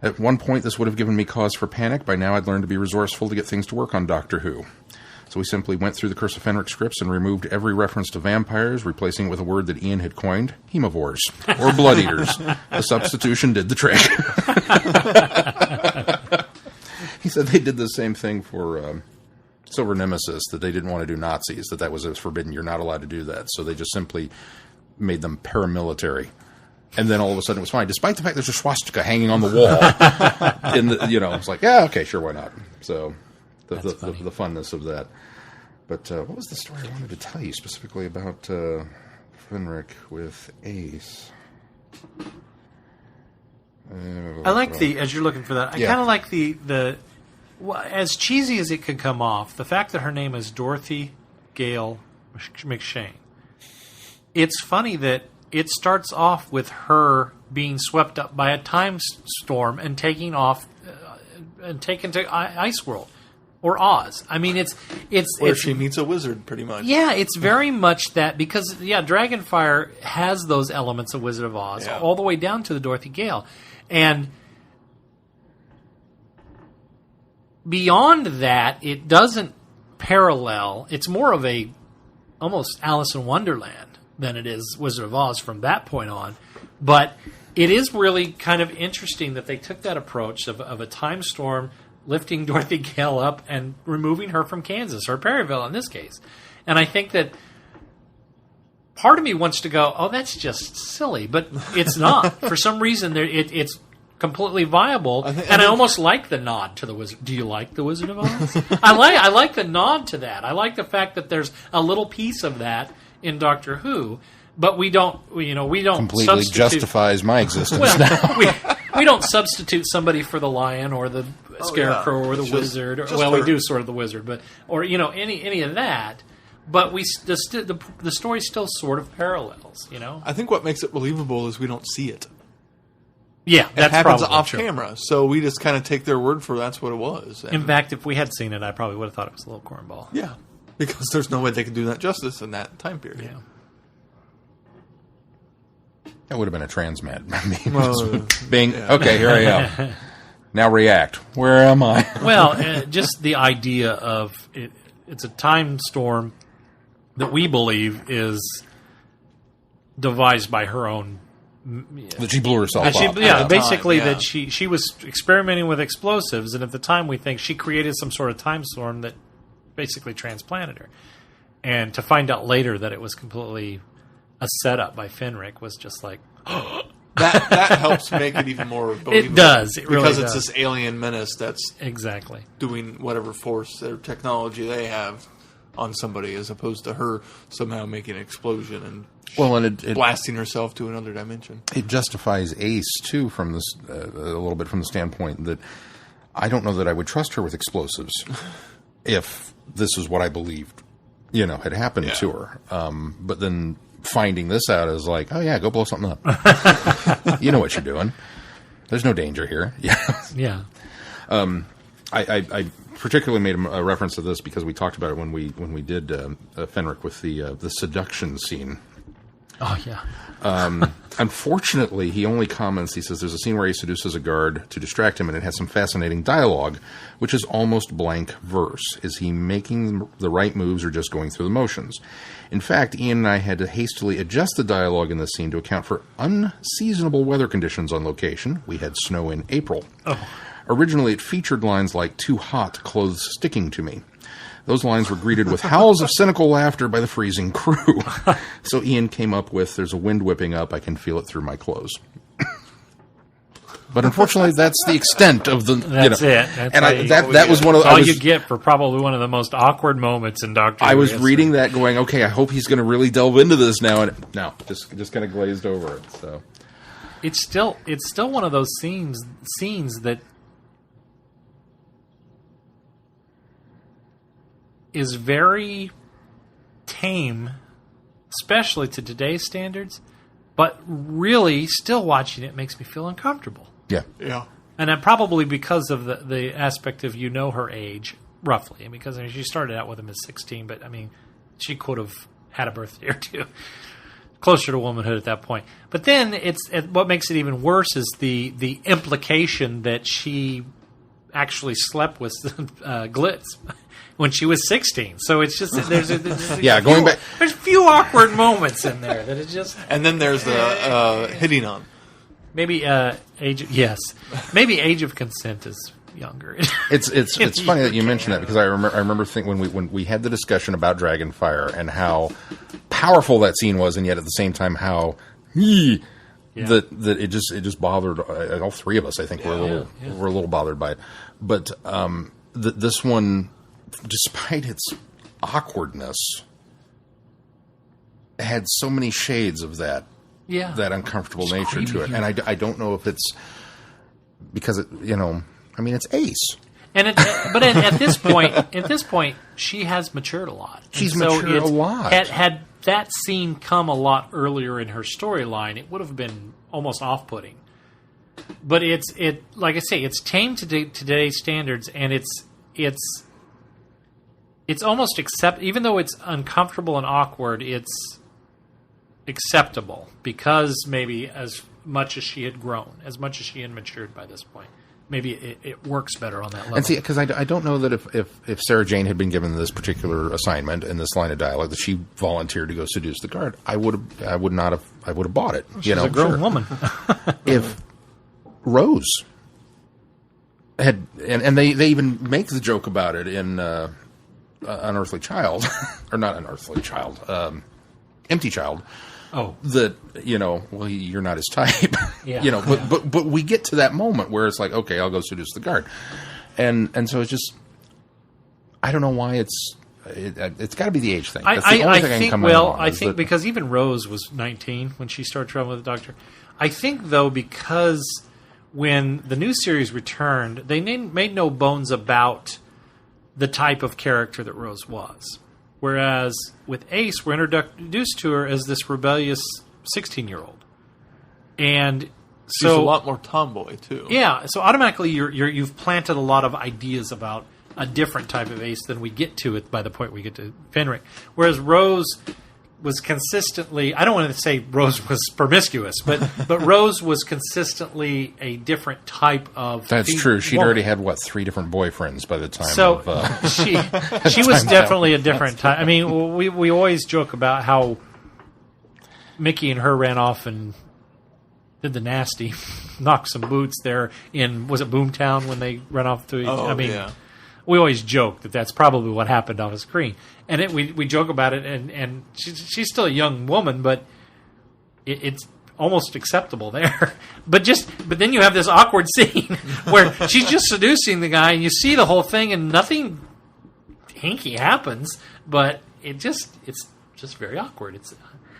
At one point, this would have given me cause for panic. By now, I'd learned to be resourceful to get things to work on Doctor Who. So we simply went through the Curse of Fenric scripts and removed every reference to vampires, replacing it with a word that Ian had coined, hemivores, or blood eaters. The substitution did the trick. He said they did the same thing for Silver Nemesis, that they didn't want to do Nazis, that was forbidden. You're not allowed to do that. So they just simply made them paramilitary. And then all of a sudden it was fine, despite the fact there's a swastika hanging on the wall. It's like, yeah, okay, sure, why not? So the funness of that. But what was the story I wanted to tell you specifically about Fenric with Ace? I like as you're looking for that, I kind of like as cheesy as it could come off, the fact that her name is Dorothy Gale McShane. It's funny that it starts off with her being swept up by a time storm and taken to Ice World or Oz. I mean, it's where she meets a wizard, pretty much. Yeah, it's very much that because Dragonfire has those elements of Wizard of Oz all the way down to the Dorothy Gale, and beyond that, it doesn't parallel. It's more of a almost Alice in Wonderland than it is Wizard of Oz from that point on. But it is really kind of interesting that they took that approach of a time storm lifting Dorothy Gale up and removing her from Kansas, or Perryville in this case. And I think that part of me wants to go, oh, that's just silly. But it's not. For some reason, it's completely viable. I almost like the nod to the Wizard. Do you like the Wizard of Oz? I like the nod to that. I like the fact that there's a little piece of that in Doctor Who, but we don't completely justifies my existence now. we don't substitute somebody for the lion or the scarecrow or the wizard. We do sort of the wizard, but any of that. But the story still sort of parallels. I think what makes it believable is we don't see it. Yeah, it happens off camera, so we just kind of take their word for that's what it was. In fact, if we had seen it, I probably would have thought it was a little cornball. Yeah. Because there's no way they could do that justice in that time period. Yeah. That would have been a transmat. Bing. Yeah. Okay, here I am. Now react. Where am I? Well, just the idea of it's a time storm that we believe is devised by her own. That she blew herself up. Basically that she was experimenting with explosives, and at the time we think she created some sort of time storm that basically transplanted her. And to find out later that it was completely a setup by Fenric was just like... that helps make it even more believable. It does. It really because does. It's this alien menace that's exactly doing whatever force or technology they have on somebody, as opposed to her somehow making an explosion and blasting herself to another dimension. It justifies Ace, too, from this a little bit from the standpoint that I don't know that I would trust her with explosives if this is what I believed, had happened to her. But then finding this out is like, oh yeah, go blow something up. You know what you're doing. There's no danger here. Yeah. I particularly made a reference to this because we talked about it when we did Fenric with the seduction scene. Oh yeah. Unfortunately, he only comments. He says there's a scene where he seduces a guard to distract him, and it has some fascinating dialogue, which is almost blank verse. Is he making the right moves or just going through the motions? In fact, Ian and I had to hastily adjust the dialogue in this scene to account for unseasonable weather conditions on location. We had snow in April. Oh. Originally, it featured lines like "too hot, clothes sticking to me." Those lines were greeted with howls of cynical laughter by the freezing crew. So Ian came up with, "There's a wind whipping up, I can feel it through my clothes." But unfortunately, that's the extent of the... That's it. That's that was one of the... all you get for probably one of the most awkward moments in Doctor Who. I was reading that going, okay, I hope he's going to really delve into this now. And no, just kind of glazed over it. So it's still one of those scenes that is very tame, especially to today's standards, but really still watching it makes me feel uncomfortable. Yeah. And then probably because of the aspect of her age, roughly. And because she started out with him as 16, but she could have had a birthday or two. Closer to womanhood at that point. But then what makes it even worse is the implication that she actually slept with Glitz when she was 16. So it's just there's a few awkward moments in there that it just. And then there's the hitting on. Maybe age of consent is younger. It's funny that you mention that, because I remember thinking when we had the discussion about Dragonfire and how powerful that scene was, and yet at the same time how that it just bothered all three of us. I think we're a little bothered by it, but this one, despite its awkwardness, had so many shades of that uncomfortable nature to it, and I don't know if it's because it's Ace. But at this point, she has matured a lot. She's matured a lot. Had that scene come a lot earlier in her storyline, it would have been almost off-putting. But like I say, it's tame to today's standards, and it's almost even though it's uncomfortable and awkward, it's acceptable because maybe as much as she had grown, as much as she had matured by this point. Maybe it works better on that level. And see, because I don't know that if Sarah Jane had been given this particular assignment and this line of dialogue that she volunteered to go seduce the guard, I would have bought it. She's a grown woman. If Rose had, and they even make the joke about it in Unearthly Child, or not Unearthly Child, Empty Child. Oh, that you're not his type, But we get to that moment where it's like, okay, I'll go seduce the guard, and so it's just, I don't know why it's got to be the age thing. That's the only thing I can come on. I think because even Rose was 19 when she started traveling with the Doctor. I think though, because when the new series returned, they made no bones about the type of character that Rose was. Whereas with Ace, we're introduced to her as this rebellious 16-year-old, and so she's a lot more tomboy too. Yeah, so automatically you've planted a lot of ideas about a different type of Ace than we get to it by the point we get to Fenric. Whereas Rose was consistently, I don't want to say Rose was promiscuous, but Rose was consistently a different type of. That's true. She'd already had 3 different boyfriends by the time. So she was definitely a different type. I mean, we always joke about how Mickey and her ran off and did the nasty, knocked some boots there was it Boomtown when they ran off to each? Yeah. We always joke that that's probably what happened on the screen, and we joke about it. And she's still a young woman, but it's almost acceptable there. But then you have this awkward scene where she's just seducing the guy, and you see the whole thing, and nothing hinky happens. But it's just very awkward. It's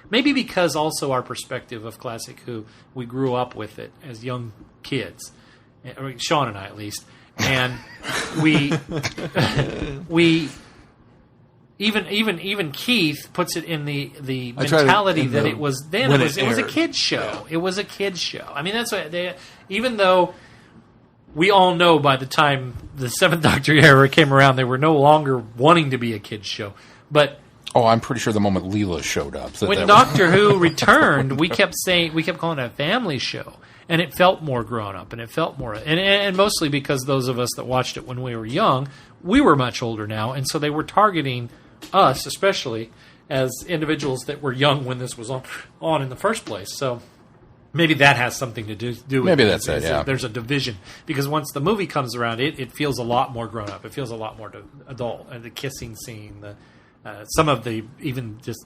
maybe because also our perspective of Classic Who, we grew up with it as young kids, Sean and I at least. And we even Keith puts it in the mentality that it was then. It was a kid's show. Yeah. It was a kid's show. I mean, that's what even though we all know by the time the Seventh Doctor era came around, they were no longer wanting to be a kid's show. But I'm pretty sure the moment Leela showed up, when Doctor Who returned, we kept calling it a family show. And it felt more grown up, and it felt more, and mostly because those of us that watched it when we were young, we were much older now, and so they were targeting us, especially as individuals that were young when this was on in the first place. So maybe that has something to do with it. Maybe that's it. Yeah, there's a division because once the movie comes around, it feels a lot more grown up. It feels a lot more adult. And the kissing scene, some of the even just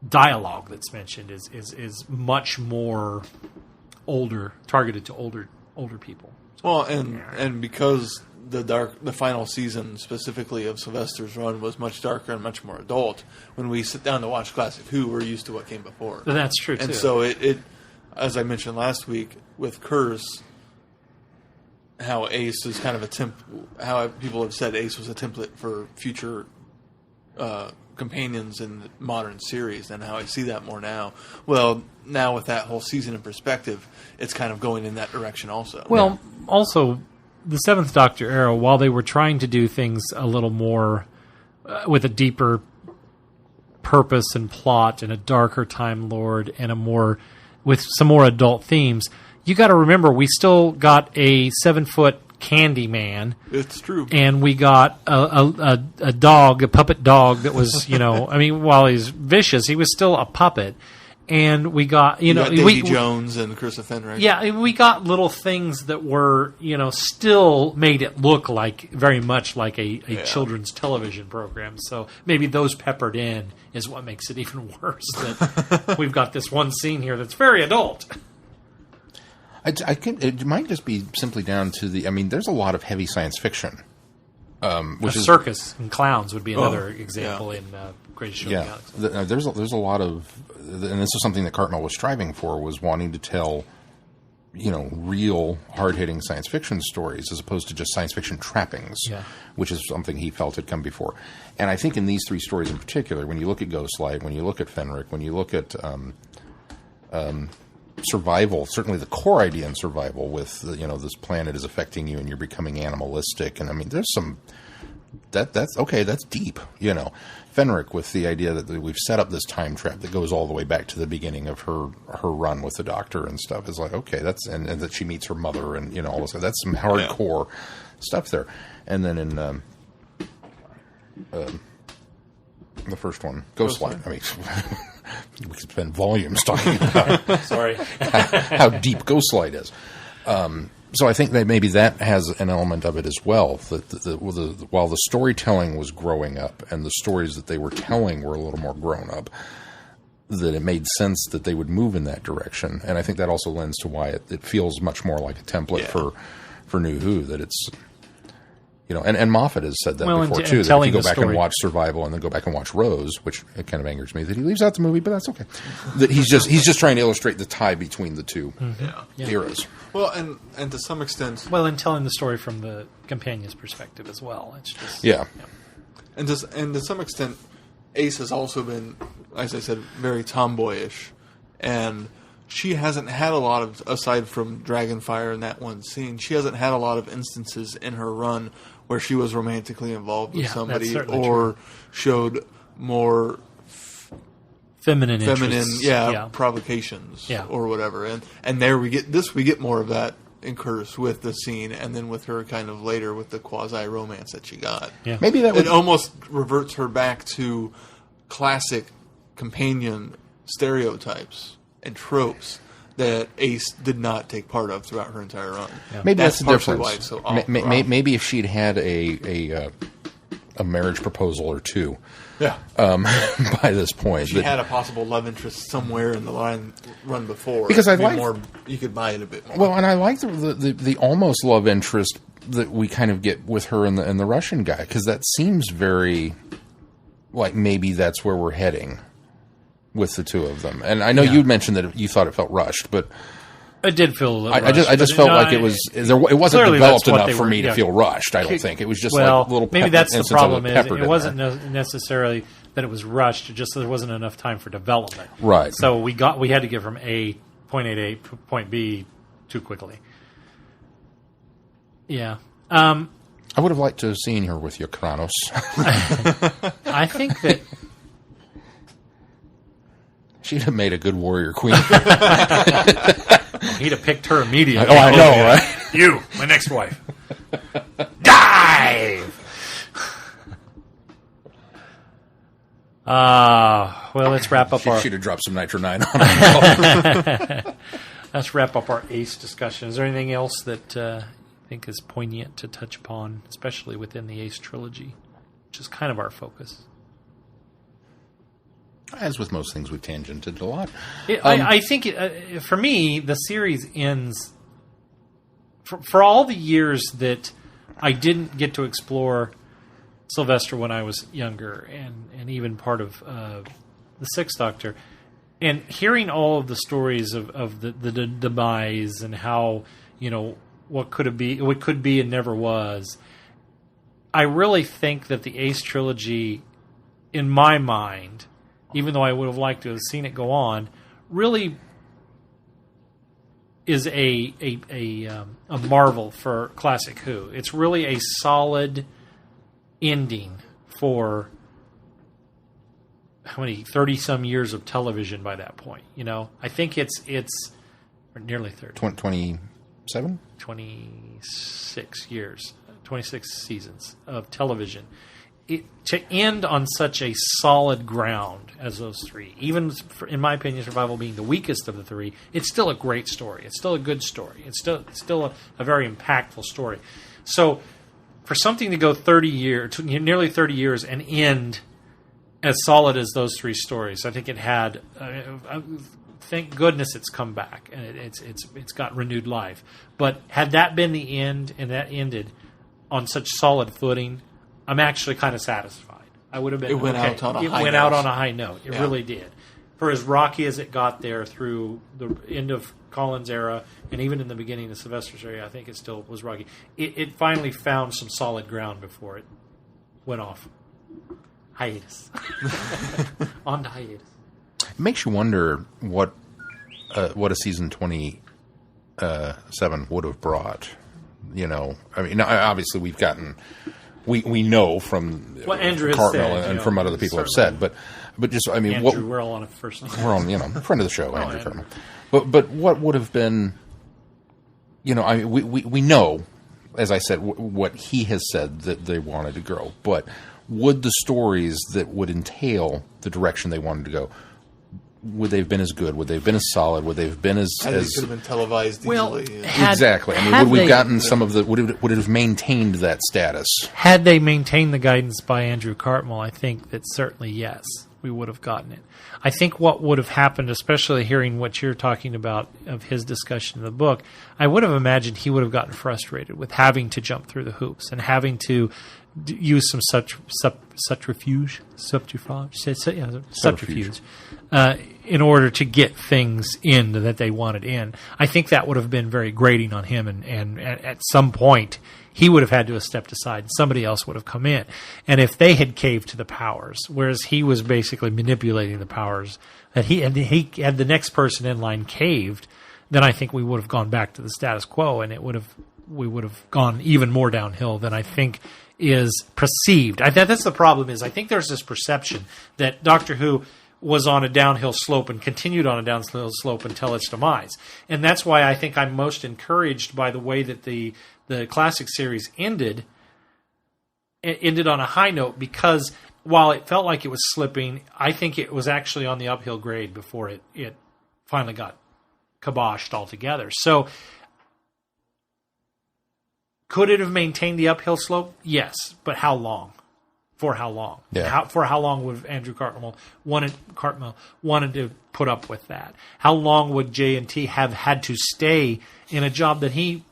dialogue that's mentioned is much more older, targeted to older people. Well, and because the final season specifically of Sylvester's run was much darker and much more adult, when we sit down to watch Classic Who, we're used to what came before. That's true too. And so it as I mentioned last week with Curse, how Ace is kind of how people have said Ace was a template for future companions in the modern series, and how I see that more now. Well, now with that whole season in perspective, it's kind of going in that direction also. Well, also, the Seventh Doctor era, while they were trying to do things a little more with a deeper purpose and plot and a darker Time Lord and with some more adult themes, you got to remember we still got a 7-foot Candyman. It's true. And we got a dog, a puppet dog that was, I mean, while he's vicious, he was still a puppet. And we got, you got Davy Jones and Christopher Fenrick. Yeah, we got little things that were, still made it look like very much like a children's television program. So maybe those peppered in is what makes it even worse. That we've got this one scene here that's very adult. It might just be simply down to there's a lot of heavy science fiction. Which is circus and clowns would be another example in Greatest Show of the Galaxy. There's a lot of, and this is something that Cartmel was striving for, was wanting to tell, real hard-hitting science fiction stories as opposed to just science fiction trappings, which is something he felt had come before. And I think in these three stories in particular, when you look at Ghostlight, when you look at Fenric, when you look at survival, certainly the core idea in survival with, this planet is affecting you and you're becoming animalistic. And I mean, there's some, that's okay. That's deep, Fenric with the idea that we've set up this time trap that goes all the way back to the beginning of her run with the Doctor and stuff is like, okay, that's, and that she meets her mother and, all this, that's some hardcore stuff there. And then in, the first one, Ghostlight. I mean, we could spend volumes talking about Sorry. how deep Ghostlight is. So I think that maybe that has an element of it as well. That while the storytelling was growing up and the stories that they were telling were a little more grown up, that it made sense that they would move in that direction. And I think that also lends to why it feels much more like a template for New Who, that it's... and Moffat has said that before, too, that if you go back and watch Survival and then go back and watch Rose, which it kind of angers me that he leaves out the movie, but that's okay. That he's just trying to illustrate the tie between the two eras. Well, and to some extent... Well, and telling the story from the companion's perspective as well. It's just... Yeah. And to some extent, Ace has also been, as I said, very tomboyish. And she hasn't had a lot of, aside from Dragonfire and that one scene, she hasn't had a lot of instances in her run where she was romantically involved with somebody or showed more feminine provocations or whatever. And there we get more of that in Curse with the scene, and then with her kind of later with the quasi romance that she got. Yeah. Maybe it almost reverts her back to classic companion stereotypes and tropes that Ace did not take part of throughout her entire run. Yeah. Maybe that's the difference. Why it's so awful. Maybe if she'd had a marriage proposal or two, by this point, she had a possible love interest somewhere in the run before. Because you could buy it a bit more. Well, and I like the almost love interest that we kind of get with her and the Russian guy, because that seems very like maybe that's where we're heading with the two of them. And I know you'd mentioned that you thought it felt rushed, but it did feel a little rushed. I just felt like it wasn't developed enough for me to feel rushed. I don't think it was just like little. Maybe that's the problem. It wasn't necessarily that it was rushed; just there wasn't enough time for development. Right. So we had to get from point A to point B too quickly. Yeah. I would have liked to have seen her with your Kronos. I think that she'd have made a good warrior queen. He'd have picked her immediately. Oh, I know, right? You, my next wife. Dive! Well, let's wrap up She'd have dropped some Nitro 9 on her. Let's wrap up our Ace discussion. Is there anything else that you think is poignant to touch upon, especially within the Ace trilogy, which is kind of our focus? As with most things, we've tangented a lot. I think, for me, the series ends... For all the years that I didn't get to explore Sylvester when I was younger, and even part of the Sixth Doctor, and hearing all of the stories of the demise and how, what could be and never was, I really think that the Ace trilogy, in my mind, even though I would have liked to have seen it go on, really is a marvel for classic Who. It's really a solid ending for how many 30-some years of television by that point. I think it's nearly 30. 26 years, 26 seasons of television. To end on such a solid ground as those three, even in my opinion, Survival being the weakest of the three, it's still a great story. It's still a good story. It's still a very impactful story. So for something to go 30 years, nearly 30 years, and end as solid as those three stories, I think it had. Thank goodness it's come back and it's got renewed life. But had that been the end and that ended on such solid footing, I'm actually kind of satisfied. I would have been. It went out on a high note. It really did. For as rocky as it got there through the end of Colin's era and even in the beginning of Sylvester's era, I think it still was rocky. It finally found some solid ground before it went off hiatus. On to hiatus. It makes you wonder what a season 27 would have brought. You know, I mean, obviously we've gotten. We know from Andrew Cartmel said, and from what other people have said, but just I mean, Andrew, we're all on a first name. We're on, friend of the show, Andrew Cartmel. But what would have been, we know, as I said, what he has said that they wanted to go, but would the stories that would entail the direction they wanted to go, would they have been as good? Would they have been as solid? Would they have been as could have been televised easily? Exactly. I mean, would we have gotten some of the? Would it have maintained that status? Had they maintained the guidance by Andrew Cartmel, I think that certainly yes, we would have gotten it. I think what would have happened, especially hearing what you're talking about of his discussion in the book, I would have imagined he would have gotten frustrated with having to jump through the hoops and having to use some subterfuge in order to get things in that they wanted in. I think that would have been very grating on him, and at some point he would have had to have stepped aside. Somebody else would have come in. And if they had caved to the powers, whereas he was basically manipulating the powers, that he had the next person in line caved, then I think we would have gone back to the status quo, and we would have gone even more downhill than I think is perceived. That's the problem. I think there's this perception that Doctor Who was on a downhill slope and continued on a downhill slope until its demise. And that's why I think I'm most encouraged by the way that the classic series ended on a high note, because while it felt like it was slipping, I think it was actually on the uphill grade before it finally got kiboshed altogether. So could it have maintained the uphill slope? Yes, but how long? For how long? Yeah. For how long would Andrew Cartmel wanted to put up with that? How long would J&T have had to stay in a job that he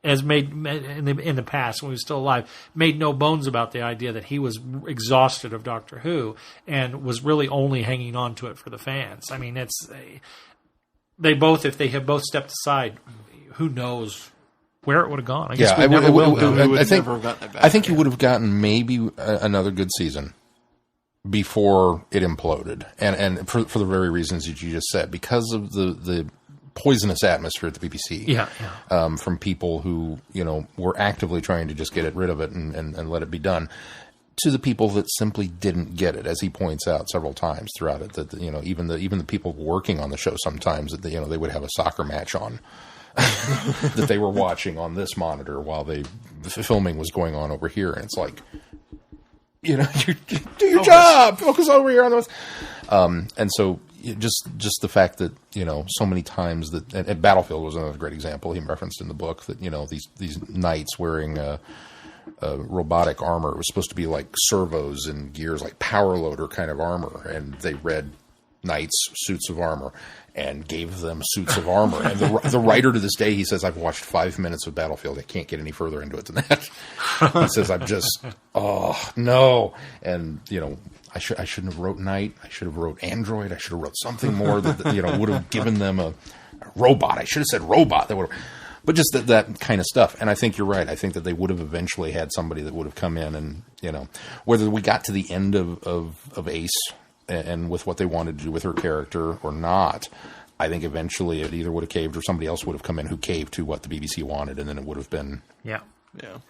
has made in the past when he was still alive, made no bones about the idea that he was exhausted of Doctor Who and was really only hanging on to it for the fans. I mean, if they have both stepped aside, who knows where it would have gone. I guess we never will. I think you would have gotten maybe another good season before it imploded, and for the very reasons that you just said, because of the poisonous atmosphere at the BBC. From people who were actively trying to just get rid of it and let it be done, to the people that simply didn't get it, as he points out several times throughout it. That even the people working on the show sometimes that they would have a soccer match on. that they were watching on this monitor while the filming was going on over here, and it's like, do your job, focus over here on those. And so just the fact that so many times that and Battlefield was another great example he referenced in the book, that these knights wearing robotic armor, it was supposed to be like servos and gears, like power loader kind of armor, and they read knights suits of armor and gave them suits of armor. And the writer to this day, he says, I've watched 5 minutes of Battlefield. I can't get any further into it than that. He says, I'm just, oh, no. And, I shouldn't have wrote Knight. I should have wrote Android. I should have wrote something more that would have given them a robot. I should have said robot. That would have, but just that kind of stuff. And I think you're right. I think that they would have eventually had somebody that would have come in and, whether we got to the end of Ace and with what they wanted to do with her character or not, I think eventually it either would have caved or somebody else would have come in who caved to what the BBC wanted, and then it would have been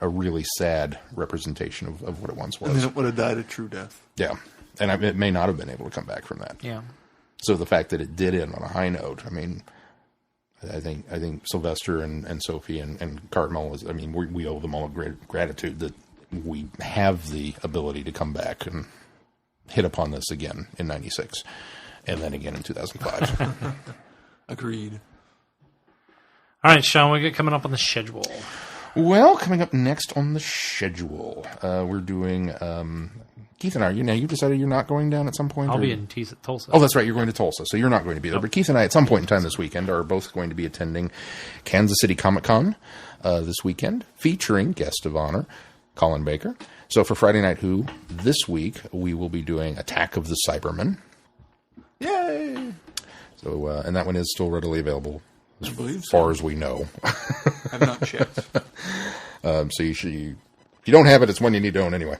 a really sad representation of what it once was. And then it would have died a true death. Yeah. And it may not have been able to come back from that. Yeah. So the fact that it did end on a high note, I mean, I think Sylvester and Sophie and Cartmel is. I mean, we owe them all a great gratitude that we have the ability to come back and hit upon this again in '96, and then again in 2005. Agreed. All right, Sean, what we got coming up on the schedule? Well, coming up next on the schedule, we're doing. Keith and I, you decided you're not going down at some point? I'll be in Tulsa. Oh, that's right. You're going to Tulsa, so you're not going to be there. Nope. But Keith and I, at some point in time this weekend, are both going to be attending Kansas City Comic-Con this weekend, featuring guest of honor, Colin Baker. So for Friday Night Who, this week, we will be doing Attack of the Cybermen. Yay! So, and that one is still readily available, as so. far as we know. I've not checked. So if you don't have it, it's one you need to own anyway.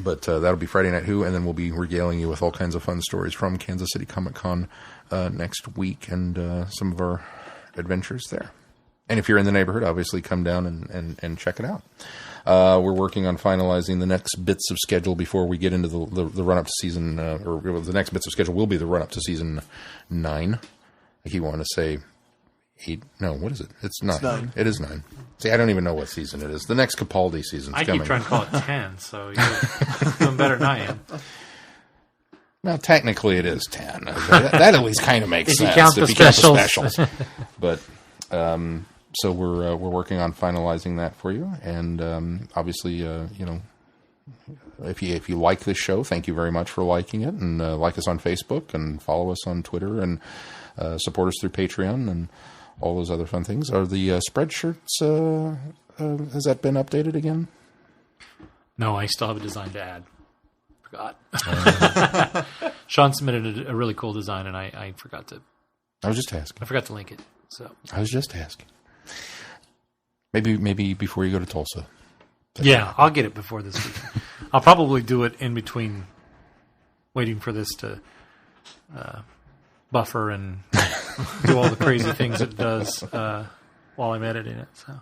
But that'll be Friday Night Who, and then we'll be regaling you with all kinds of fun stories from Kansas City Comic-Con next week and some of our adventures there. And if you're in the neighborhood, obviously come down and check it out. We're working on finalizing the next bits of schedule before we get into the run-up to season, or the next bits of schedule will be the run-up to season 9. I keep wanting to say 8. No, what is it? It's 9. It's 9. It is 9. See, I don't even know what season it is. The next Capaldi season's coming. I keep trying to call it 10, so you're doing better than I am. Well, technically it is 10. That at least kind of makes sense. If you count the specials. But, so we're working on finalizing that for you. And, obviously, if you like this show, thank you very much for liking it. And, like us on Facebook and follow us on Twitter and, support us through Patreon and all those other fun things. Are the spread shirts, has that been updated again? No, I still have a design to add. Forgot. Sean submitted a really cool design, and I forgot to. I was just asking. I forgot to link it. So I was just asking. Maybe before you go to Tulsa. Yeah, I'll get it before this week. I'll probably do it in between waiting for this to buffer and do all the crazy things it does while I'm editing it. So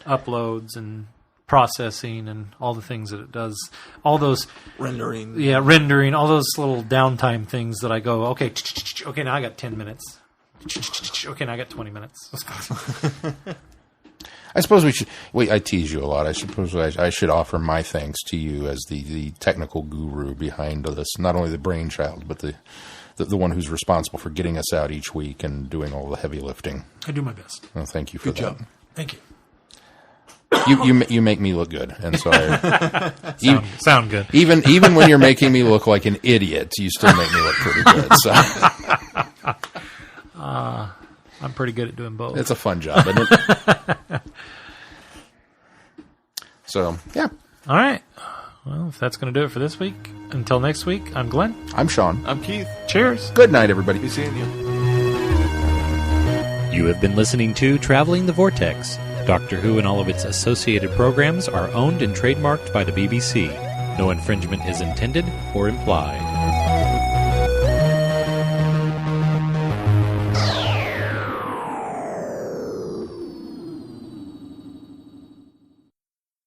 uploads and processing and all the things that it does. All those rendering. Yeah, rendering, all those little downtime things that I go, okay, now I got 10 minutes. Okay, now I got 20 minutes. I suppose we should. Wait, I tease you a lot. I suppose I should offer my thanks to you as the technical guru behind this. Not only the brainchild, but the one who's responsible for getting us out each week and doing all the heavy lifting. I do my best. Well, thank you for Good that. job. Thank you. You make me look good, and so I sound good. Even when you're making me look like an idiot, you still make me look pretty good. So. I'm pretty good at doing both. It's a fun job, isn't it? So, yeah. All right. Well, if that's going to do it for this week, until next week, I'm Glenn. I'm Sean. I'm Keith. Cheers. Good night, everybody. Be seeing you. You have been listening to Traveling the Vortex. Doctor Who and all of its associated programs are owned and trademarked by the BBC. No infringement is intended or implied.